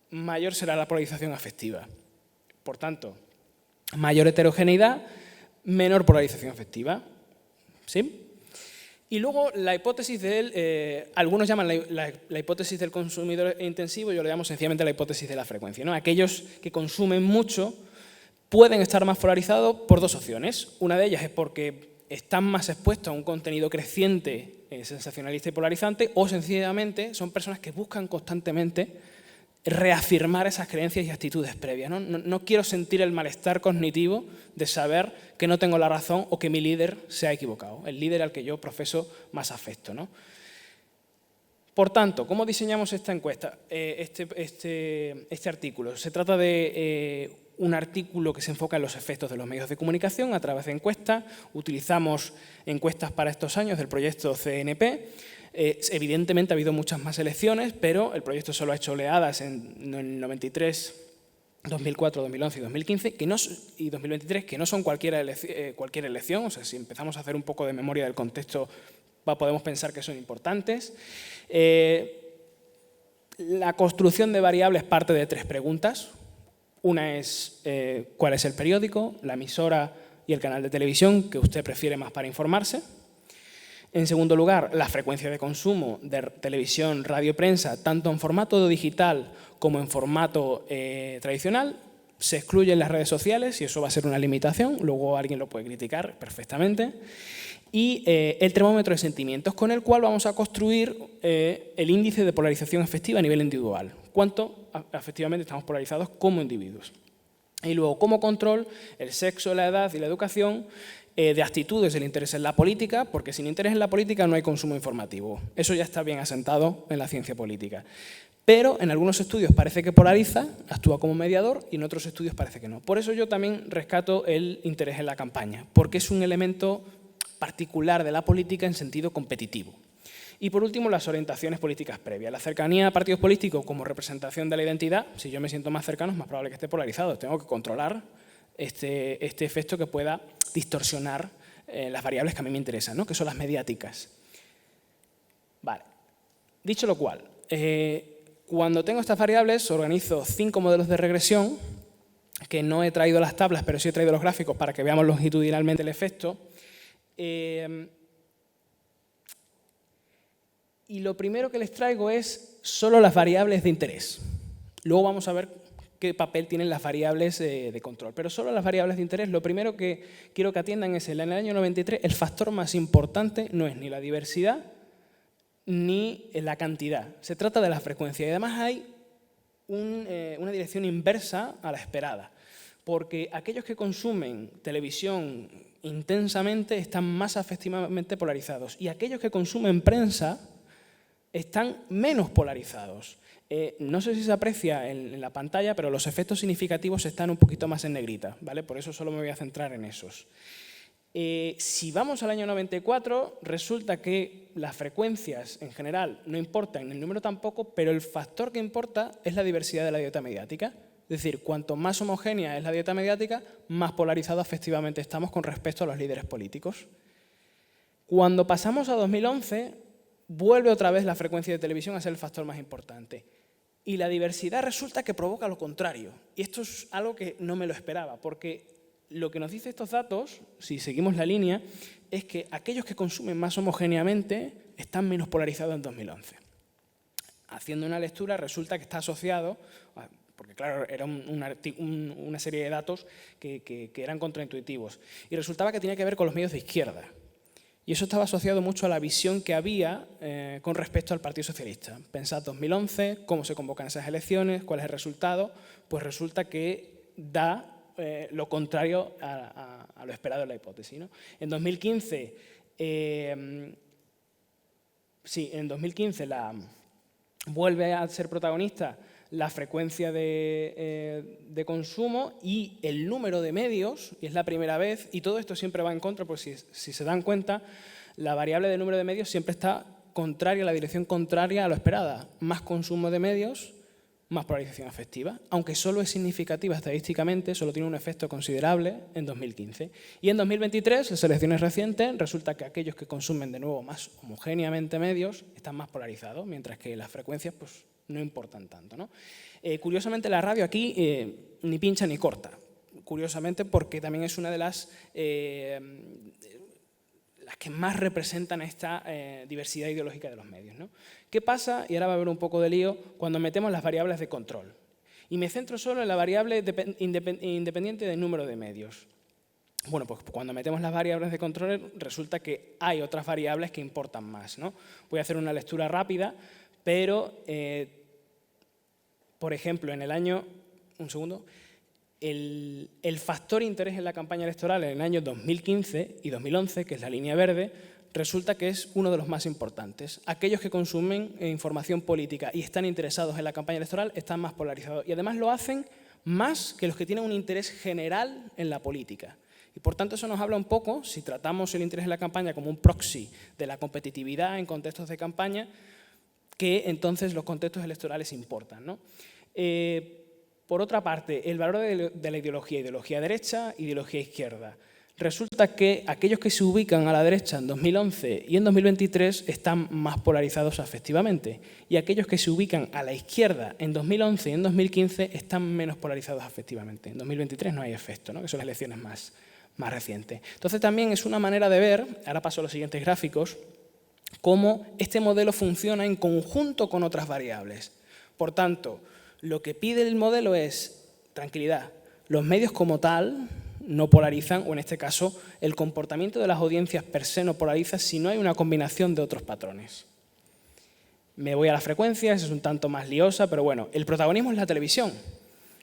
mayor será la polarización afectiva. Por tanto, mayor heterogeneidad, menor polarización afectiva. ¿Sí? Y luego la hipótesis algunos llaman la hipótesis del consumidor intensivo, yo le llamo sencillamente la hipótesis de la frecuencia, ¿no? Aquellos que consumen mucho pueden estar más polarizados por 2 opciones. Una de ellas es porque están más expuestos a un contenido creciente, sensacionalista y polarizante, o sencillamente son personas que buscan constantemente reafirmar esas creencias y actitudes previas, ¿no? No quiero sentir el malestar cognitivo de saber que no tengo la razón o que mi líder se ha equivocado, el líder al que yo profeso más afecto, ¿no? Por tanto, ¿cómo diseñamos esta encuesta, este artículo? Se trata de un artículo que se enfoca en los efectos de los medios de comunicación a través de encuestas. Utilizamos encuestas para estos años del proyecto CNP. Evidentemente ha habido muchas más elecciones, pero el proyecto solo ha hecho oleadas en el 93, 2004, 2011 y 2015 y 2023, que no son cualquier elección. O sea, si empezamos a hacer un poco de memoria del contexto, podemos pensar que son importantes. La construcción de variables parte de 3 preguntas. Una es cuál es el periódico, la emisora y el canal de televisión que usted prefiere más para informarse. En segundo lugar, la frecuencia de consumo de televisión, radio y prensa, tanto en formato digital como en formato tradicional. Se excluyen las redes sociales y eso va a ser una limitación, luego alguien lo puede criticar perfectamente. Y el termómetro de sentimientos, con el cual vamos a construir el índice de polarización efectiva a nivel individual. Cuánto efectivamente estamos polarizados como individuos. Y luego, como control, el sexo, la edad y la educación, de actitudes del interés en la política, porque sin interés en la política no hay consumo informativo. Eso ya está bien asentado en la ciencia política. Pero en algunos estudios parece que polariza, actúa como mediador, y en otros estudios parece que no. Por eso yo también rescato el interés en la campaña, porque es un elemento particular de la política en sentido competitivo. Y por último, las orientaciones políticas previas. La cercanía a partidos políticos como representación de la identidad. Si yo me siento más cercano, es más probable que esté polarizado. Tengo que controlar este efecto que pueda distorsionar las variables que a mí me interesan, ¿no? Que son las mediáticas. Vale. Dicho lo cual, cuando tengo estas variables, organizo 5 modelos de regresión, que no he traído las tablas, pero sí he traído los gráficos para que veamos longitudinalmente el efecto. Y lo primero que les traigo es solo las variables de interés. Luego vamos a ver qué papel tienen las variables de control. Pero solo las variables de interés, lo primero que quiero que atiendan es en el año 93, el factor más importante no es ni la diversidad ni la cantidad. Se trata de la frecuencia. Y además hay una dirección inversa a la esperada. Porque aquellos que consumen televisión intensamente están más afectivamente polarizados. Y aquellos que consumen prensa están menos polarizados. No sé si se aprecia en la pantalla, pero los efectos significativos están un poquito más en negrita, ¿vale? Por eso solo me voy a centrar en esos. Si vamos al año 94, resulta que las frecuencias en general no importan, el número tampoco, pero el factor que importa es la diversidad de la dieta mediática. Es decir, cuanto más homogénea es la dieta mediática, más polarizados efectivamente estamos con respecto a los líderes políticos. Cuando pasamos a 2011, vuelve otra vez la frecuencia de televisión a ser el factor más importante. Y la diversidad resulta que provoca lo contrario. Y esto es algo que no me lo esperaba, porque lo que nos dice estos datos, si seguimos la línea, es que aquellos que consumen más homogéneamente están menos polarizados en 2011. Haciendo una lectura, resulta que está asociado, porque claro, era una serie de datos que eran contraintuitivos, y resultaba que tenía que ver con los medios de izquierda. Y eso estaba asociado mucho a la visión que había con respecto al Partido Socialista. Pensad 2011, cómo se convocan esas elecciones, cuál es el resultado. Pues resulta que da lo contrario a lo esperado en la hipótesis, ¿no? En 2015, vuelve a ser protagonista la frecuencia de consumo y el número de medios, y es la primera vez, y todo esto siempre va en contra, porque si se dan cuenta, la variable del número de medios siempre está contraria, la dirección contraria a lo esperada. Más consumo de medios, más polarización afectiva, aunque solo es significativa estadísticamente, solo tiene un efecto considerable en 2015. Y en 2023, las elecciones recientes, resulta que aquellos que consumen de nuevo más homogéneamente medios están más polarizados, mientras que las frecuencias pues, no importan tanto, ¿no? Curiosamente, la radio aquí ni pincha ni corta, curiosamente porque también es una de las que más representan esta diversidad ideológica de los medios, ¿no? ¿Qué pasa? Y ahora va a haber un poco de lío cuando metemos las variables de control. Y me centro solo en la variable independiente del número de medios. Bueno, pues cuando metemos las variables de control resulta que hay otras variables que importan más, ¿no? Voy a hacer una lectura rápida, pero, por ejemplo, en el año... Un segundo. El factor interés en la campaña electoral en el año 2015 y 2011, que es la línea verde, resulta que es uno de los más importantes. Aquellos que consumen información política y están interesados en la campaña electoral están más polarizados. Y además lo hacen más que los que tienen un interés general en la política. Y por tanto eso nos habla un poco, si tratamos el interés en la campaña como un proxy de la competitividad en contextos de campaña, que entonces los contextos electorales importan, ¿no? Por otra parte, el valor de la ideología derecha, ideología izquierda. Resulta que aquellos que se ubican a la derecha en 2011 y en 2023 están más polarizados afectivamente. Y aquellos que se ubican a la izquierda en 2011 y en 2015 están menos polarizados afectivamente. En 2023 no hay efecto, ¿no? Que son las elecciones más reciente. Entonces también es una manera de ver, ahora paso a los siguientes gráficos, cómo este modelo funciona en conjunto con otras variables. Por tanto, lo que pide el modelo es tranquilidad. Los medios como tal no polarizan, o en este caso, el comportamiento de las audiencias per se no polariza si no hay una combinación de otros patrones. Me voy a las frecuencias, es un tanto más liosa, pero bueno, el protagonismo es la televisión,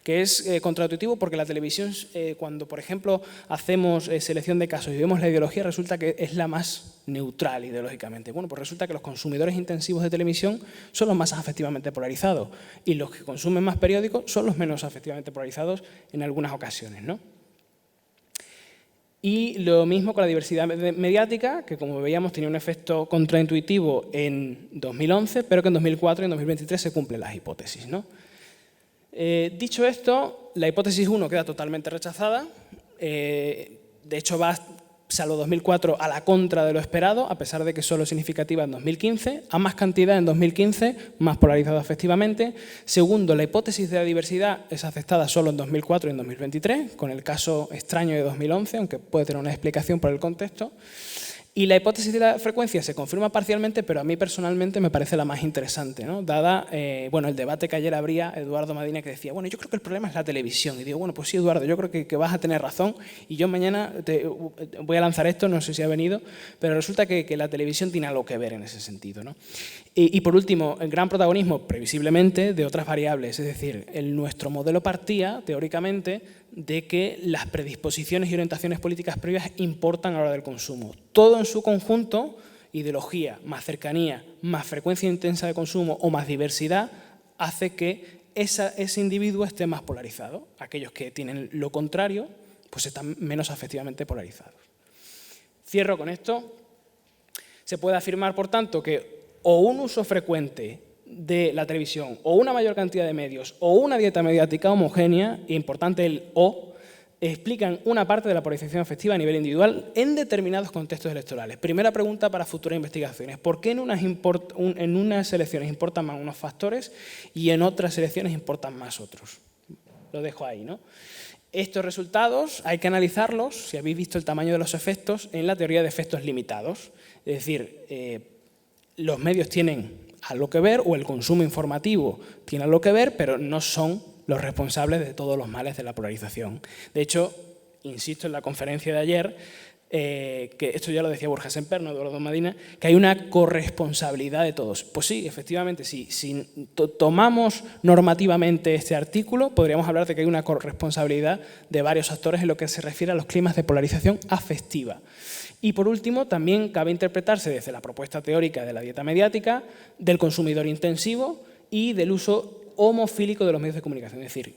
que es contraintuitivo porque la televisión, cuando por ejemplo hacemos selección de casos y vemos la ideología, resulta que es la más neutral ideológicamente. Bueno, pues resulta que los consumidores intensivos de televisión son los más afectivamente polarizados y los que consumen más periódicos son los menos afectivamente polarizados en algunas ocasiones, ¿no? Y lo mismo con la diversidad mediática, que como veíamos tenía un efecto contraintuitivo en 2011, pero que en 2004 y en 2023 se cumplen las hipótesis, ¿no? Dicho esto, la hipótesis 1 queda totalmente rechazada. De hecho, va, salvo 2004, a la contra de lo esperado, a pesar de que solo es significativa en 2015. A más cantidad en 2015, más polarizado afectivamente. Segundo, la hipótesis de la diversidad es aceptada solo en 2004 y en 2023, con el caso extraño de 2011, aunque puede tener una explicación por el contexto. Y la hipótesis de la frecuencia se confirma parcialmente, pero a mí personalmente me parece la más interesante, ¿no? Dada bueno, el debate que ayer habría Eduardo Madina, que decía, bueno, yo creo que el problema es la televisión. Y digo, bueno, pues sí, Eduardo, yo creo que vas a tener razón. Y yo mañana voy a lanzar esto, no sé si ha venido, pero resulta que la televisión tiene algo que ver en ese sentido, ¿no? Y por último, el gran protagonismo, previsiblemente, de otras variables. Es decir, nuestro modelo partía, teóricamente, de que las predisposiciones y orientaciones políticas previas importan a la hora del consumo. Todo en su conjunto, ideología, más cercanía, más frecuencia intensa de consumo o más diversidad, hace que ese individuo esté más polarizado. Aquellos que tienen lo contrario, pues están menos afectivamente polarizados. Cierro con esto. Se puede afirmar, por tanto, que o un uso frecuente de la televisión, o una mayor cantidad de medios, o una dieta mediática homogénea, e importante el "o", explican una parte de la polarización afectiva a nivel individual en determinados contextos electorales. Primera pregunta para futuras investigaciones. ¿Por qué en unas elecciones importan más unos factores y en otras elecciones importan más otros? Lo dejo ahí, ¿no? Estos resultados hay que analizarlos, si habéis visto el tamaño de los efectos, en la teoría de efectos limitados. Es decir, los medios tienen algo que ver, o el consumo informativo tiene algo que ver, pero no son los responsables de todos los males de la polarización. De hecho, insisto en la conferencia de ayer, que esto ya lo decía Borja Semper, no Eduardo Madina, que hay una corresponsabilidad de todos. Pues sí, efectivamente, si tomamos normativamente este artículo, podríamos hablar de que hay una corresponsabilidad de varios actores en lo que se refiere a los climas de polarización afectiva. Y por último, también cabe interpretarse desde la propuesta teórica de la dieta mediática, del consumidor intensivo y del uso homofílico de los medios de comunicación. Es decir,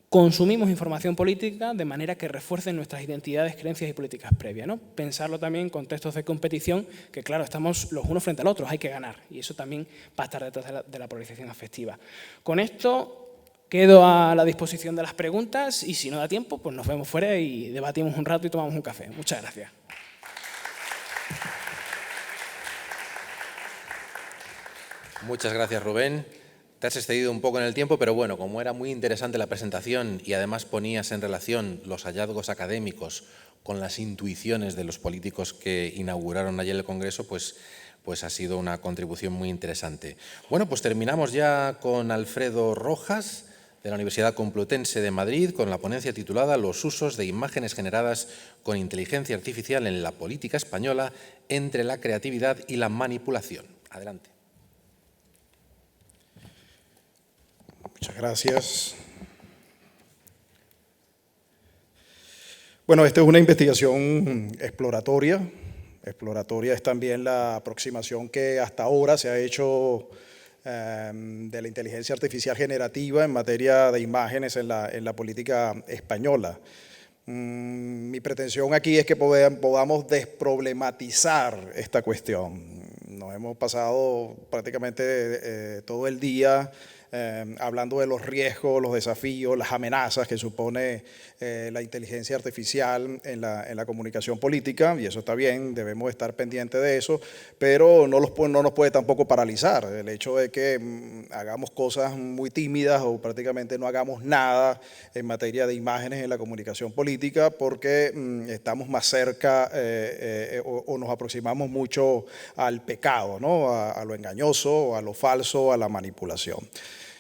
consumimos información política de manera que refuercen nuestras identidades, creencias y políticas previas, ¿no? Pensarlo también en contextos de competición, que claro, estamos los unos frente al otro, hay que ganar. Y eso también va a estar detrás de la polarización afectiva. Con esto quedo a la disposición de las preguntas y si no da tiempo, pues nos vemos fuera y debatimos un rato y tomamos un café. Muchas gracias. Muchas gracias, Rubén. Te has excedido un poco en el tiempo, pero bueno, como era muy interesante la presentación y además ponías en relación los hallazgos académicos con las intuiciones de los políticos que inauguraron ayer el Congreso, pues ha sido una contribución muy interesante. Bueno, pues terminamos ya con Alfredo Rojas, de la Universidad Complutense de Madrid, con la ponencia titulada Los usos de imágenes generadas con inteligencia artificial en la política española entre la creatividad y la manipulación. Adelante. Muchas gracias. Bueno, esta es una investigación exploratoria. Exploratoria es también la aproximación que hasta ahora se ha hecho de la inteligencia artificial generativa en materia de imágenes en la política española. Mi pretensión aquí es que podamos desproblematizar esta cuestión. Nos hemos pasado prácticamente todo el día hablando de los riesgos, los desafíos, las amenazas que supone la inteligencia artificial en la comunicación política, y eso está bien, debemos estar pendientes de eso, pero no nos puede tampoco paralizar el hecho de que hagamos cosas muy tímidas o prácticamente no hagamos nada en materia de imágenes en la comunicación política, porque estamos más cerca o nos aproximamos mucho al pecado, ¿no? A lo engañoso, a lo falso, a la manipulación.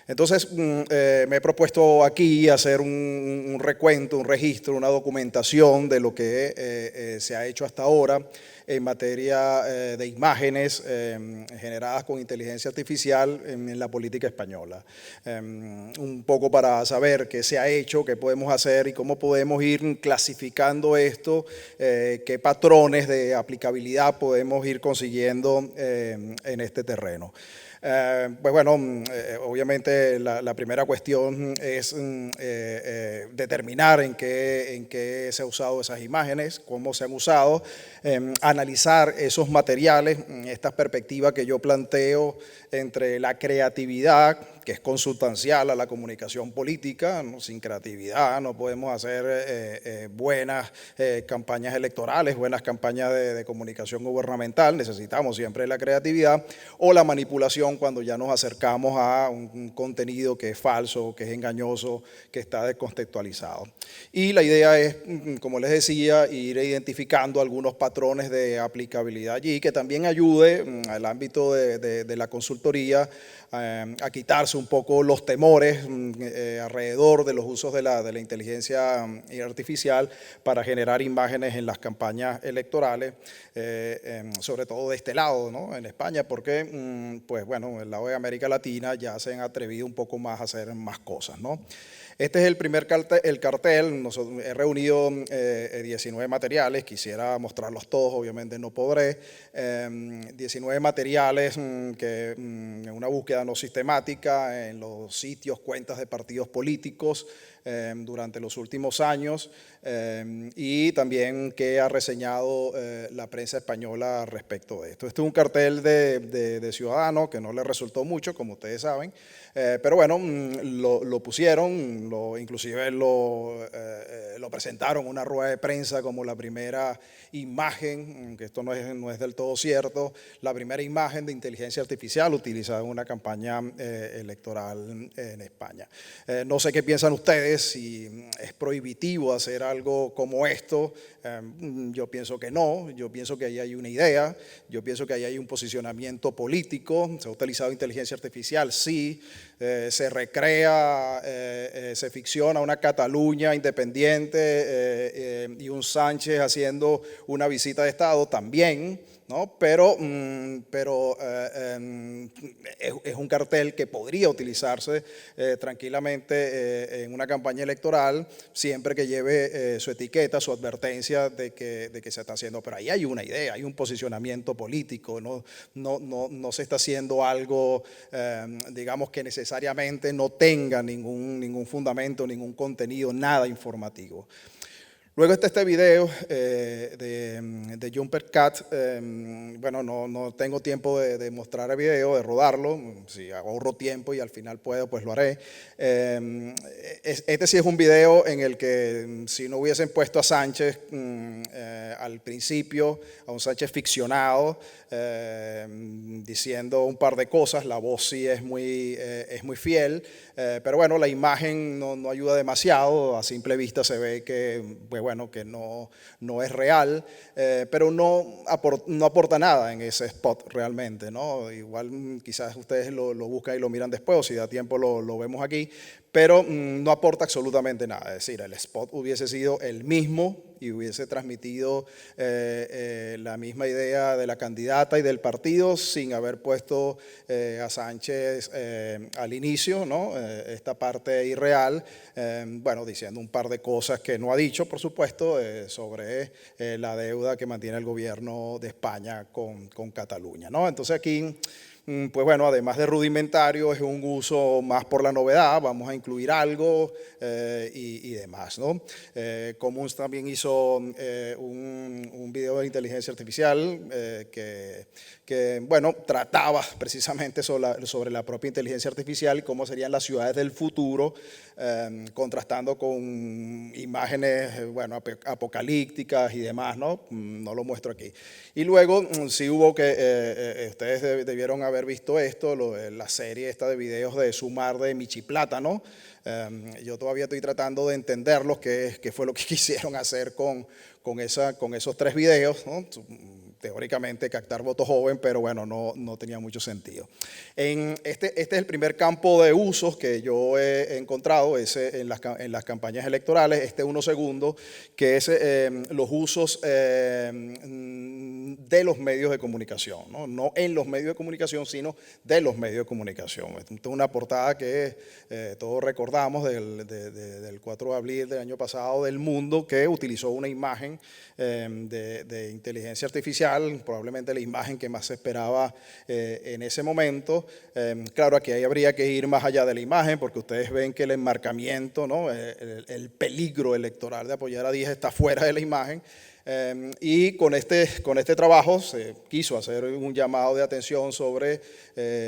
Entonces, me he propuesto aquí hacer un recuento, un registro, una documentación de lo que se ha hecho hasta ahora en materia de imágenes generadas con inteligencia artificial en la política española. Un poco para saber qué se ha hecho, qué podemos hacer y cómo podemos ir clasificando esto, qué patrones de aplicabilidad podemos ir consiguiendo en este terreno. Pues bueno, obviamente la primera cuestión es determinar en qué se han usado esas imágenes, cómo se han usado, analizar esos materiales, esta perspectiva que yo planteo entre la creatividad, que es consustancial a la comunicación política, ¿no? Sin creatividad no podemos hacer buenas campañas electorales, buenas campañas de comunicación gubernamental, necesitamos siempre la creatividad, o la manipulación cuando ya nos acercamos a un contenido que es falso, que es engañoso, que está descontextualizado. Y la idea es, como les decía, ir identificando algunos patrones de aplicabilidad allí, que también ayude al ámbito de la consultoría a quitarse un poco los temores alrededor de los usos de la inteligencia artificial para generar imágenes en las campañas electorales, sobre todo de este lado, ¿no? En España, porque pues bueno, en el lado de América Latina ya se han atrevido un poco más a hacer más cosas, ¿no? Este es el primer cartel. He reunido 19 materiales, quisiera mostrarlos todos, obviamente no podré. 19 materiales que en una búsqueda no sistemática en los sitios, cuentas de partidos políticos durante los últimos años y también que ha reseñado la prensa española respecto de esto. Este es un cartel de Ciudadanos que no le resultó mucho, como ustedes saben, pero bueno, lo pusieron, inclusive lo presentaron en una rueda de prensa como la primera imagen, que esto no es del todo cierto, la primera imagen de inteligencia artificial utilizada en una campaña electoral en España. No sé qué piensan ustedes, si es prohibitivo hacer algo como esto. Yo pienso que no, yo pienso que ahí hay una idea, yo pienso que ahí hay un posicionamiento político. Se ha utilizado inteligencia artificial, sí, se recrea, se ficciona una Cataluña independiente y un Sánchez haciendo una visita de Estado también, ¿no? Pero es un cartel que podría utilizarse tranquilamente en una campaña electoral, siempre que lleve su etiqueta, su advertencia de que se está haciendo. Pero ahí hay una idea, hay un posicionamiento político, no se está haciendo algo, digamos, que necesariamente no tenga ningún fundamento, ningún contenido, nada informativo. Luego está este video de Jumper Cat. Bueno, no tengo tiempo de mostrar el video, de rodarlo. Si ahorro tiempo y al final puedo, pues lo haré. Este sí es un video en el que si no hubiesen puesto a Sánchez al principio, a un Sánchez ficcionado, diciendo un par de cosas, la voz sí es muy fiel, pero bueno, la imagen no ayuda demasiado. A simple vista se ve que, pues bueno, que no es real, pero no aporta nada en ese spot realmente, ¿no? Igual quizás ustedes lo buscan y lo miran después, o si da tiempo lo vemos aquí, pero no aporta absolutamente nada. Es decir, el spot hubiese sido el mismo y hubiese transmitido la misma idea de la candidata y del partido sin haber puesto a Sánchez al inicio, ¿no? Esta parte irreal, bueno, diciendo un par de cosas que no ha dicho, por supuesto, sobre la deuda que mantiene el gobierno de España con Cataluña, ¿no? Entonces aquí pues bueno, además de rudimentario, es un uso más por la novedad, vamos a incluir algo y demás, ¿no? Comuns también hizo un video de inteligencia artificial que, bueno, trataba precisamente sobre la propia inteligencia artificial y cómo serían las ciudades del futuro, contrastando con imágenes, bueno, apocalípticas y demás, ¿no? No lo muestro aquí. Y luego sí hubo que, ustedes debieron haber visto esto, la serie esta de videos de Sumar de Michiplátano. Yo todavía estoy tratando de entenderlos, qué fue lo que quisieron hacer con esos 3 videos, ¿no? Teóricamente captar voto joven, pero bueno, no tenía mucho sentido. Este es el primer campo de usos que yo he encontrado en las campañas electorales. Uno segundo, que es los usos de los medios de comunicación, no en los medios de comunicación, sino de los medios de comunicación. Esta es una portada que todos recordamos del 4 de abril del año pasado del Mundo, que utilizó una imagen de inteligencia artificial, probablemente la imagen que más se esperaba en ese momento. Claro, aquí habría que ir más allá de la imagen, porque ustedes ven que el enmarcamiento, ¿no? el peligro electoral de apoyar a Díaz está fuera de la imagen. Y con este trabajo se quiso hacer un llamado de atención sobre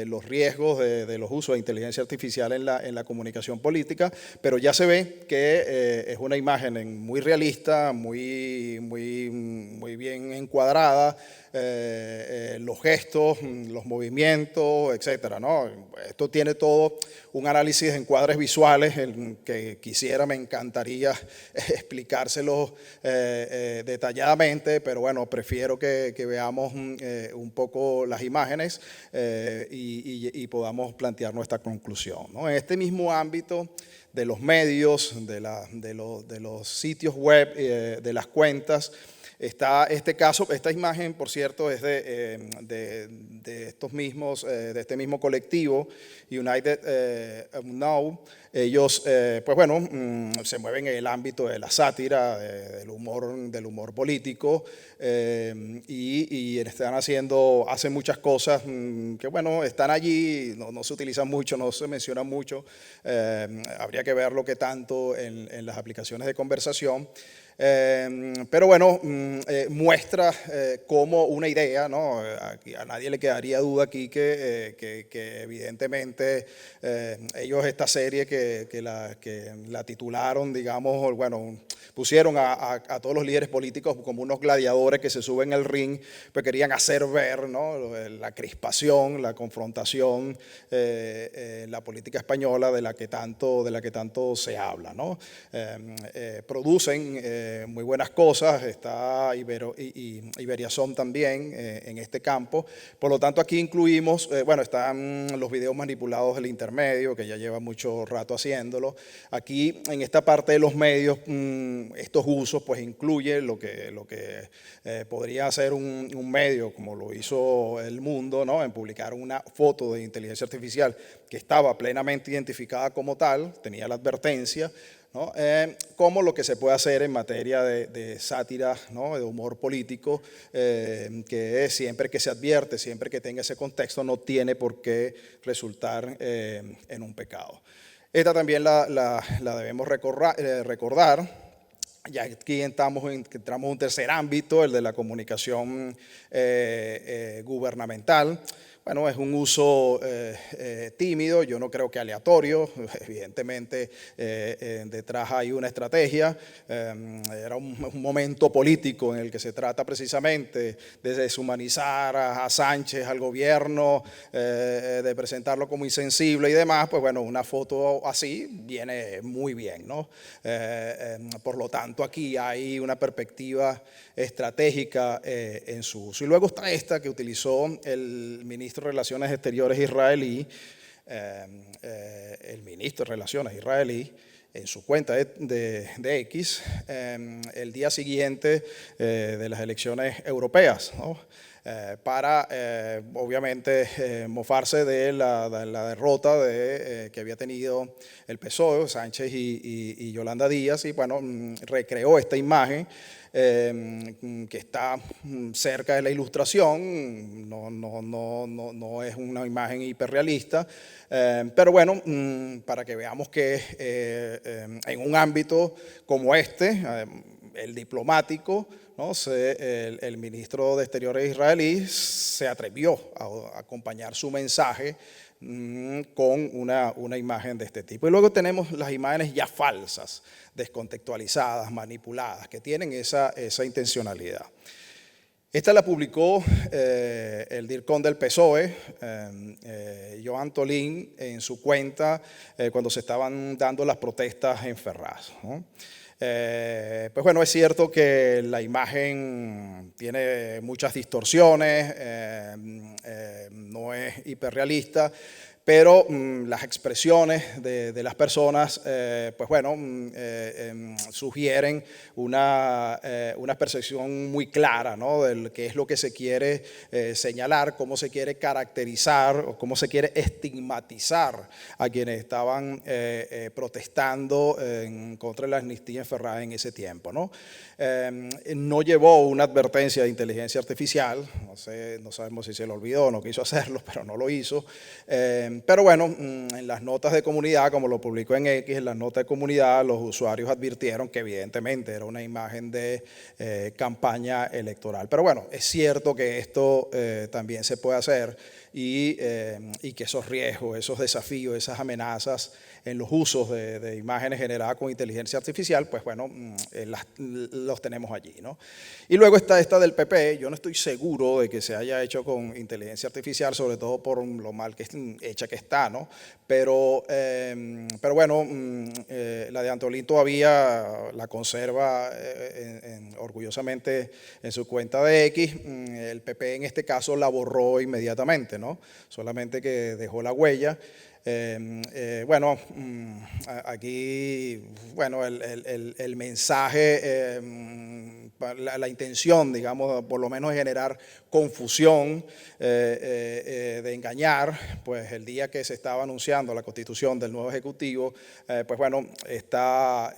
los riesgos de los usos de inteligencia artificial en la comunicación política, pero ya se ve que es una imagen muy realista, muy bien encuadrada, los gestos, los movimientos, etcétera, ¿no? Esto tiene todo un análisis de encuadres visuales que me encantaría explicárselo detalladamente, pero bueno, prefiero que veamos un poco las imágenes y podamos plantear nuestra conclusión, ¿no? En este mismo ámbito de los medios, de los sitios web, de las cuentas, está esta imagen, por cierto, es de este mismo colectivo, United Now. Ellos, pues bueno, se mueven en el ámbito de la sátira, del humor político, y hacen muchas cosas que, bueno, están allí, no se utilizan mucho, no se mencionan mucho. Habría que verlo que tanto en las aplicaciones de conversación. Pero bueno, muestra como una idea, ¿no? A nadie le quedaría duda aquí que evidentemente ellos esta serie que la titularon, digamos, bueno, pusieron a todos los líderes políticos como unos gladiadores que se suben al ring, pues querían hacer ver, ¿no? La crispación, la confrontación, la política española de la que tanto se habla, ¿no? Producen muy buenas cosas, está Iberiasom también en este campo. Por lo tanto, aquí incluimos, bueno, están los videos manipulados del intermedio, que ya lleva mucho rato haciéndolo. Aquí, en esta parte de los medios, estos usos, pues incluye lo que podría ser un medio, como lo hizo El Mundo, ¿no? En publicar una foto de inteligencia artificial que estaba plenamente identificada como tal, tenía la advertencia, ¿no? Como lo que se puede hacer en materia de sátira, ¿no? De humor político, que siempre que se advierte, siempre que tenga ese contexto, no tiene por qué resultar en un pecado. Esta también la debemos recordar. Ya aquí entramos en un tercer ámbito, el de la comunicación gubernamental. Bueno, es un uso tímido, yo no creo que aleatorio, evidentemente detrás hay una estrategia. Era un momento político en el que se trata precisamente de deshumanizar a Sánchez, al gobierno, de presentarlo como insensible y demás. Pues bueno, una foto así viene muy bien, ¿no? Por lo tanto, aquí hay una perspectiva estratégica en su uso. Y luego está esta que utilizó el ministro de Relaciones Exteriores israelí, en su cuenta de X, el día siguiente de las elecciones europeas, ¿no? para obviamente mofarse de la derrota que había tenido el PSOE, Sánchez y Yolanda Díaz, y bueno, recreó esta imagen que está cerca de la ilustración, no es una imagen hiperrealista, pero bueno, para que veamos que en un ámbito como este, el diplomático, ¿no? El ministro de Exteriores israelí se atrevió a acompañar su mensaje con una imagen de este tipo. Y luego tenemos las imágenes ya falsas, descontextualizadas, manipuladas, que tienen esa intencionalidad. Esta la publicó el DIRCOM del PSOE, Joan Tolín, en su cuenta cuando se estaban dando las protestas en Ferraz, ¿no? Pues bueno, es cierto que la imagen tiene muchas distorsiones, no es hiperrealista, pero las expresiones de las personas, pues bueno, sugieren una percepción muy clara, ¿no? De qué es lo que se quiere señalar, cómo se quiere caracterizar o cómo se quiere estigmatizar a quienes estaban protestando en contra de la amnistía en Ferraz en ese tiempo, ¿no? No llevó una advertencia de inteligencia artificial, no sabemos si se lo olvidó o no quiso hacerlo, pero no lo hizo. Pero bueno, en las notas de comunidad, como lo publicó en X, en las notas de comunidad, los usuarios advirtieron que evidentemente era una imagen de campaña electoral. Pero bueno, es cierto que esto también se puede hacer y que esos riesgos, esos desafíos, esas amenazas en los usos de imágenes generadas con inteligencia artificial, pues bueno, los tenemos allí, ¿no? Y luego está esta del PP. Yo no estoy seguro de que se haya hecho con inteligencia artificial, sobre todo por lo mal hecha que está, ¿no? Pero bueno, la de Antolín todavía la conserva orgullosamente en su cuenta de X. El PP en este caso la borró inmediatamente, ¿no? Solamente que dejó la huella. Bueno, aquí, bueno, el mensaje, la intención, digamos, por lo menos generar confusión, de engañar, pues el día que se estaba anunciando la constitución del nuevo Ejecutivo, pues bueno, está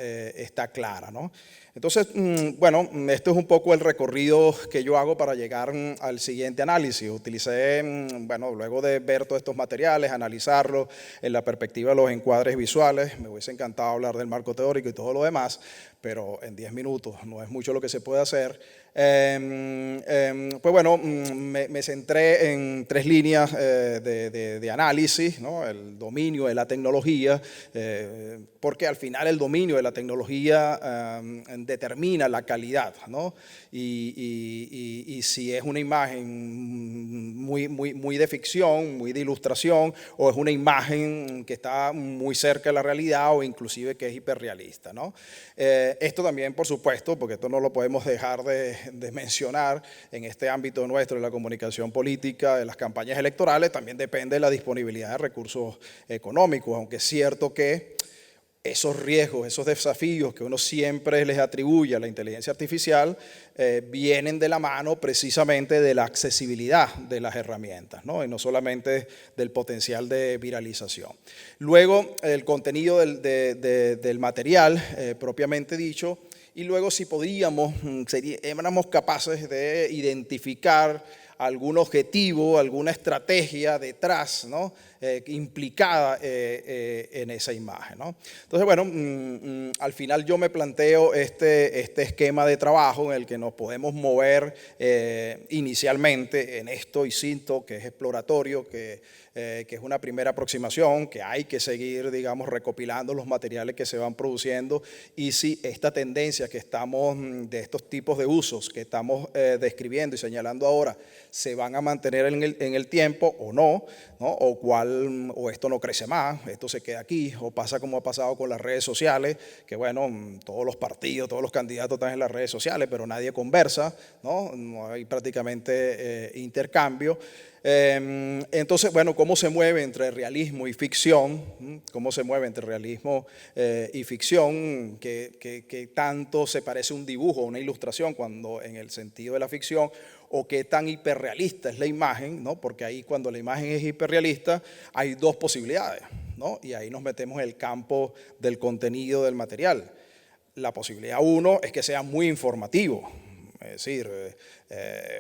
clara, ¿no? Entonces, bueno, esto es un poco el recorrido que yo hago para llegar al siguiente análisis. Utilicé, bueno, luego de ver todos estos materiales, analizarlos en la perspectiva de los encuadres visuales. Me hubiese encantado hablar del marco teórico y todo lo demás, pero en 10 minutos no es mucho lo que se puede hacer. Pues bueno, me centré en 3 líneas de análisis, ¿no? El dominio de la tecnología, porque al final el dominio de la tecnología determina la calidad, ¿no? Y si es una imagen muy de ficción, muy de ilustración, o es una imagen que está muy cerca de la realidad o inclusive que es hiperrealista, ¿no? Esto también, por supuesto, porque esto no lo podemos dejar de mencionar en este ámbito nuestro de la comunicación política, de las campañas electorales, también depende de la disponibilidad de recursos económicos, aunque es cierto que esos riesgos, esos desafíos que uno siempre les atribuye a la inteligencia artificial vienen de la mano precisamente de la accesibilidad de las herramientas, ¿no? Y no solamente del potencial de viralización. Luego, el contenido del material propiamente dicho, y luego si éramos capaces de identificar algún objetivo, alguna estrategia detrás, ¿no? Implicada en esa imagen, ¿no? Entonces, bueno, al final yo me planteo este esquema de trabajo en el que nos podemos mover inicialmente en esto y siento que es exploratorio, que es una primera aproximación, que hay que seguir, digamos, recopilando los materiales que se van produciendo y si esta tendencia que estamos, de estos tipos de usos que estamos describiendo y señalando ahora, se van a mantener en el tiempo o no, ¿no? O esto no crece más, esto se queda aquí, o pasa como ha pasado con las redes sociales, que bueno, todos los partidos, todos los candidatos están en las redes sociales, pero nadie conversa, ¿no? No hay prácticamente intercambio. Entonces, bueno, ¿cómo se mueve entre realismo y ficción? ¿Cómo se mueve entre realismo y ficción? ¿Qué tanto se parece un dibujo, una ilustración, cuando en el sentido de la ficción? ¿O qué tan hiperrealista es la imagen? ¿No? Porque ahí, cuando la imagen es hiperrealista, hay dos posibilidades, ¿no? Y ahí nos metemos en el campo del contenido del material. La posibilidad uno es que sea muy informativo. Es decir,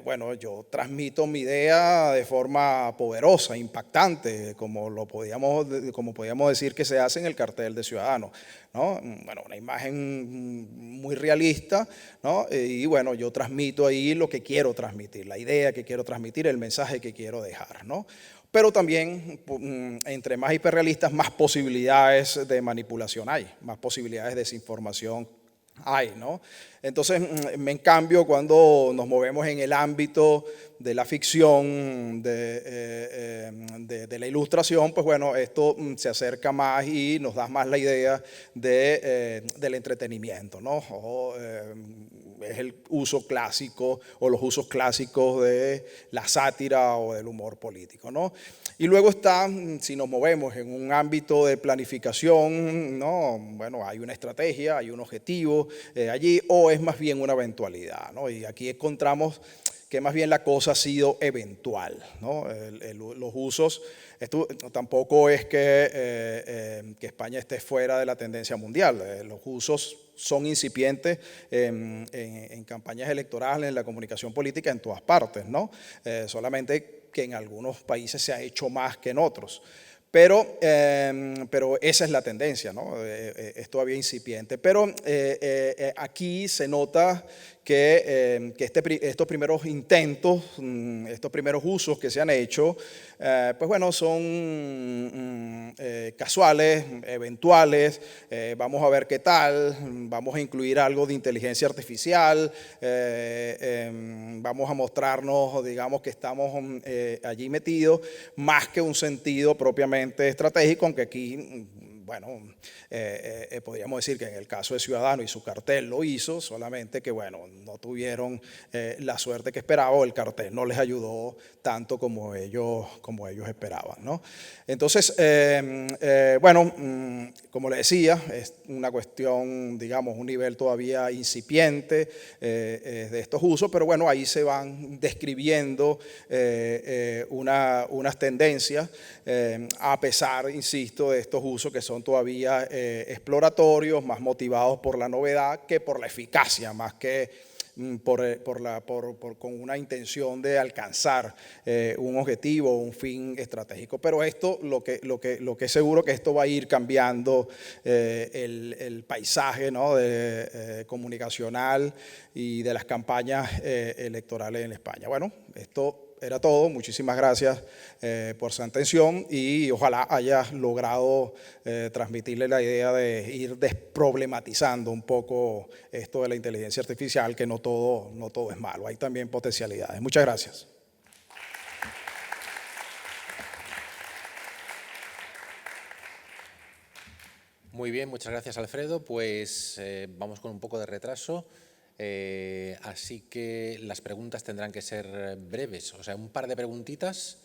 bueno, yo transmito mi idea de forma poderosa, impactante, como podíamos decir que se hace en el cartel de Ciudadanos, ¿no? Bueno, una imagen muy realista, ¿no? Y bueno, yo transmito ahí lo que quiero transmitir, la idea que quiero transmitir, el mensaje que quiero dejar, ¿no? Pero también, entre más hiperrealistas, más posibilidades de manipulación hay, más posibilidades de desinformación hay, ¿no? Entonces, en cambio, cuando nos movemos en el ámbito de la ficción, de la ilustración, pues bueno, esto se acerca más y nos da más la idea del entretenimiento, ¿no? Es el uso clásico o los usos clásicos de la sátira o del humor político, ¿no? Y luego está, si nos movemos en un ámbito de planificación, ¿no? Bueno, hay una estrategia, hay un objetivo allí, o es más bien una eventualidad, ¿no? Y aquí encontramos que más bien la cosa ha sido eventual, ¿no? Los usos, esto tampoco es que España esté fuera de la tendencia mundial, los usos son incipientes en campañas electorales, en la comunicación política, en todas partes, ¿no? Solamente que en algunos países se ha hecho más que en otros. Pero esa es la tendencia, ¿no? Es todavía incipiente. Pero aquí se nota que estos primeros intentos, estos primeros usos que se han hecho, pues bueno, son casuales, eventuales. Vamos a ver qué tal, vamos a incluir algo de inteligencia artificial, vamos a mostrarnos, digamos, que estamos allí metidos, más que un sentido propiamente estratégico, aunque aquí, bueno, podríamos decir que en el caso de Ciudadanos y su cartel lo hizo, solamente que, bueno, no tuvieron la suerte que esperaban, el cartel no les ayudó tanto como ellos esperaban, ¿no? Entonces, bueno, como les decía, es una cuestión, digamos, un nivel todavía incipiente de estos usos, pero bueno, ahí se van describiendo unas tendencias, a pesar, insisto, de estos usos que son todavía exploratorios, más motivados por la novedad que por la eficacia, más que con una intención de alcanzar un objetivo, un fin estratégico. Pero esto, lo que es seguro, que esto va a ir cambiando el paisaje, ¿no? Comunicacional y de las campañas electorales en España. Bueno, esto era todo. Muchísimas gracias por su atención y ojalá haya logrado transmitirle la idea de ir desproblematizando un poco esto de la inteligencia artificial, que no todo es malo, hay también potencialidades. Muchas gracias. Muy bien, muchas gracias, Alfredo. Pues vamos con un poco de retraso. Así que las preguntas tendrán que ser breves, o sea, un par de preguntitas.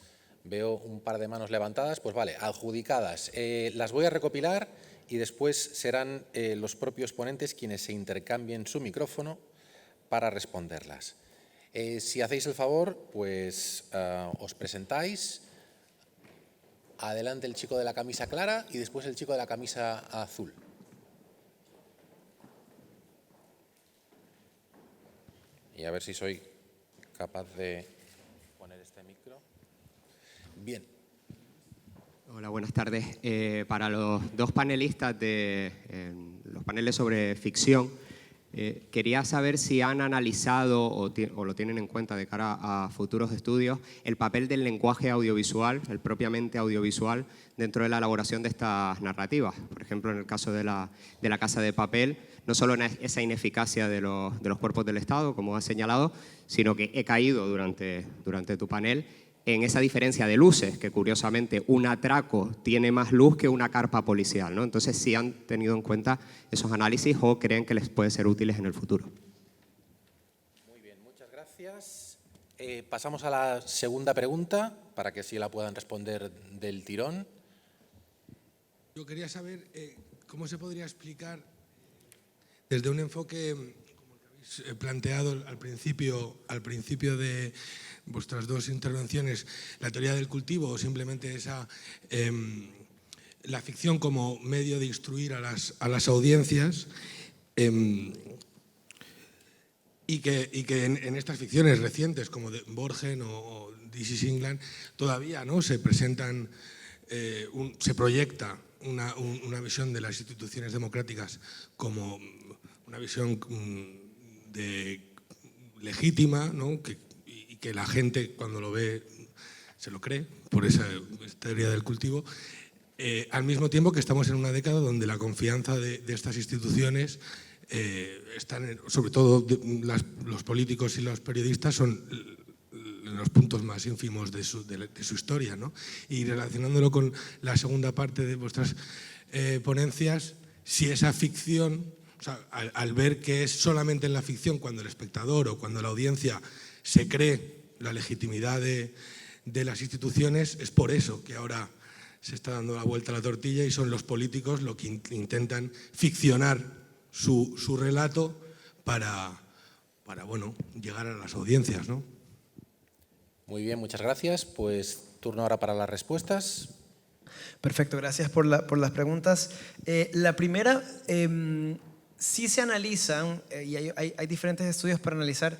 Veo un par de manos levantadas, pues vale, adjudicadas. Las voy a recopilar y después serán los propios ponentes quienes se intercambien su micrófono para responderlas. Si hacéis el favor, pues os presentáis. Adelante el chico de la camisa clara y después el chico de la camisa azul. Y a ver si soy capaz de poner este micro. Bien. Hola, buenas tardes. Para los dos panelistas de los paneles sobre ficción, quería saber si han analizado o lo tienen en cuenta de cara a futuros estudios el papel del lenguaje audiovisual, el propiamente audiovisual, dentro de la elaboración de estas narrativas. Por ejemplo, en el caso de la Casa de Papel, no solo esa ineficacia de los cuerpos del Estado, como has señalado, sino que he caído durante tu panel en esa diferencia de luces, que curiosamente un atraco tiene más luz que una carpa policial, ¿no? Entonces, ¿sí han tenido en cuenta esos análisis o creen que les puede ser útiles en el futuro? Muy bien, muchas gracias. Pasamos a la segunda pregunta, para que sí la puedan responder del tirón. Yo quería saber cómo se podría explicar desde un enfoque, como el que habéis planteado al principio de vuestras dos intervenciones, la teoría del cultivo o simplemente la ficción como medio de instruir a las audiencias, y que en estas ficciones recientes como de Borgen o This is England todavía no se presentan, se proyecta una visión de las instituciones democráticas como una visión legítima, ¿no? y que la gente cuando lo ve se lo cree por esa teoría del cultivo, al mismo tiempo que estamos en una década donde la confianza de estas instituciones están, sobre todo los políticos y los periodistas, son los puntos más ínfimos de su historia, ¿no? Y relacionándolo con la segunda parte de vuestras ponencias, si esa ficción, o sea, al ver que es solamente en la ficción cuando el espectador o cuando la audiencia se cree la legitimidad de las instituciones, es por eso que ahora se está dando la vuelta a la tortilla y son los políticos los que intentan ficcionar su relato para bueno, llegar a las audiencias, ¿no? Muy bien, muchas gracias. Pues turno ahora para las respuestas. Perfecto, gracias por las preguntas. La primera, sí se analizan, y hay diferentes estudios para analizar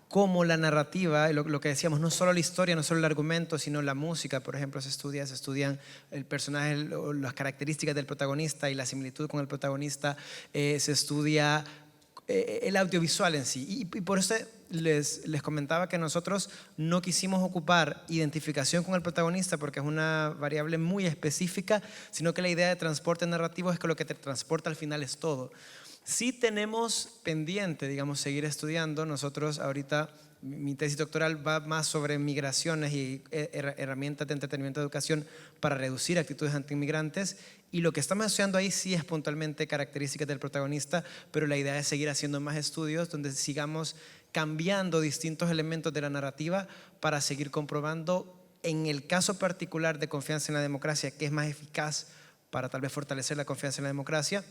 cómo la narrativa, lo que decíamos, no solo la historia, no solo el argumento, sino la música, por ejemplo, se estudian el personaje, las características del protagonista y la similitud con el protagonista, se estudia el audiovisual en sí. Y por eso les comentaba que nosotros no quisimos ocupar identificación con el protagonista porque es una variable muy específica, sino que la idea de transporte narrativo es que lo que te transporta al final es todo. Sí tenemos pendiente, digamos, seguir estudiando. Nosotros ahorita, mi tesis doctoral va más sobre migraciones y herramientas de entretenimiento y educación para reducir actitudes antiinmigrantes. Y lo que estamos estudiando ahí sí es puntualmente características del protagonista, pero la idea es seguir haciendo más estudios donde sigamos cambiando distintos elementos de la narrativa para seguir comprobando, en el caso particular de confianza en la democracia, qué es más eficaz para tal vez fortalecer la confianza en la democracia.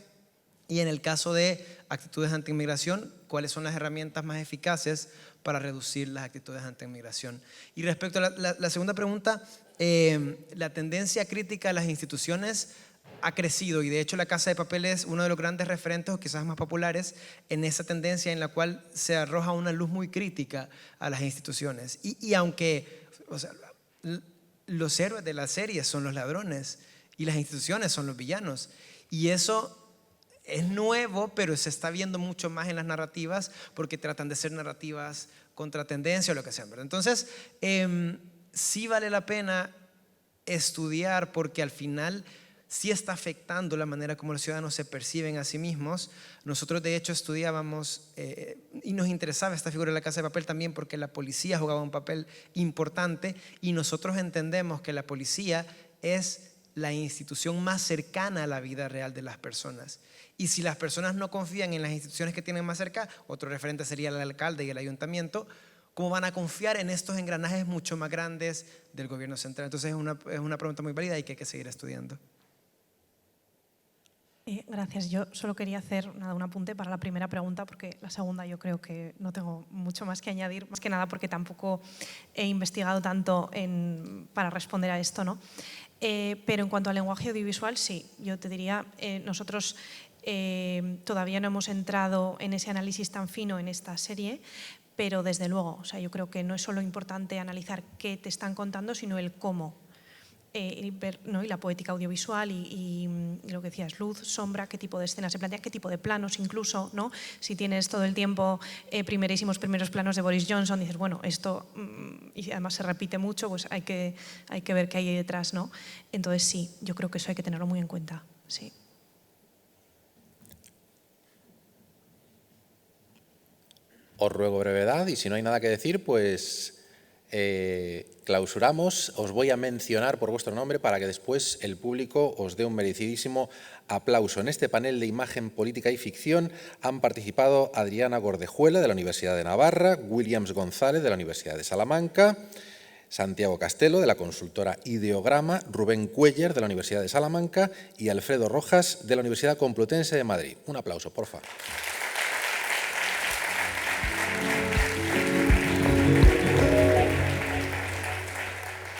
Y en el caso de actitudes anti-inmigración, ¿cuáles son las herramientas más eficaces para reducir las actitudes anti-inmigración? Y respecto a la segunda pregunta, la tendencia crítica a las instituciones ha crecido y de hecho La Casa de Papel es uno de los grandes referentes o quizás más populares en esa tendencia en la cual se arroja una luz muy crítica a las instituciones. Y aunque, o sea, los héroes de la serie son los ladrones y las instituciones son los villanos, y eso es nuevo, pero se está viendo mucho más en las narrativas porque tratan de ser narrativas contra tendencia o lo que sea, ¿verdad? Entonces, sí vale la pena estudiar porque al final sí está afectando la manera como los ciudadanos se perciben a sí mismos. Nosotros de hecho estudiábamos y nos interesaba esta figura de La Casa de Papel también porque la policía jugaba un papel importante y nosotros entendemos que la policía es la institución más cercana a la vida real de las personas. Y si las personas no confían en las instituciones que tienen más cerca, otro referente sería el alcalde y el ayuntamiento, ¿cómo van a confiar en estos engranajes mucho más grandes del gobierno central? Entonces es una pregunta muy válida y que hay que seguir estudiando. Gracias. Yo solo quería hacer un apunte para la primera pregunta porque la segunda yo creo que no tengo mucho más que añadir, más que nada porque tampoco he investigado tanto para responder a esto, ¿no? Pero en cuanto al lenguaje audiovisual, sí, yo te diría, nosotros todavía no hemos entrado en ese análisis tan fino en esta serie, pero desde luego, o sea, yo creo que no es solo importante analizar qué te están contando, sino el cómo. ¿No? Y la poética audiovisual y lo que decías, luz, sombra, qué tipo de escenas se plantean, qué tipo de planos incluso, ¿no? Si tienes todo el tiempo primeros planos de Boris Johnson, dices, bueno, esto, y además se repite mucho, pues hay que ver qué hay detrás, ¿no? Entonces sí, yo creo que eso hay que tenerlo muy en cuenta, sí. Os ruego brevedad y si no hay nada que decir, pues clausuramos. Os voy a mencionar por vuestro nombre para que después el público os dé un merecidísimo aplauso. En este panel de imagen, política y ficción han participado Adriana Gordejuela, de la Universidad de Navarra, Williams González, de la Universidad de Salamanca, Santiago Castelo, de la consultora Ideograma, Rubén Cuéllar, de la Universidad de Salamanca, y Alfredo Rojas, de la Universidad Complutense de Madrid. Un aplauso, por favor.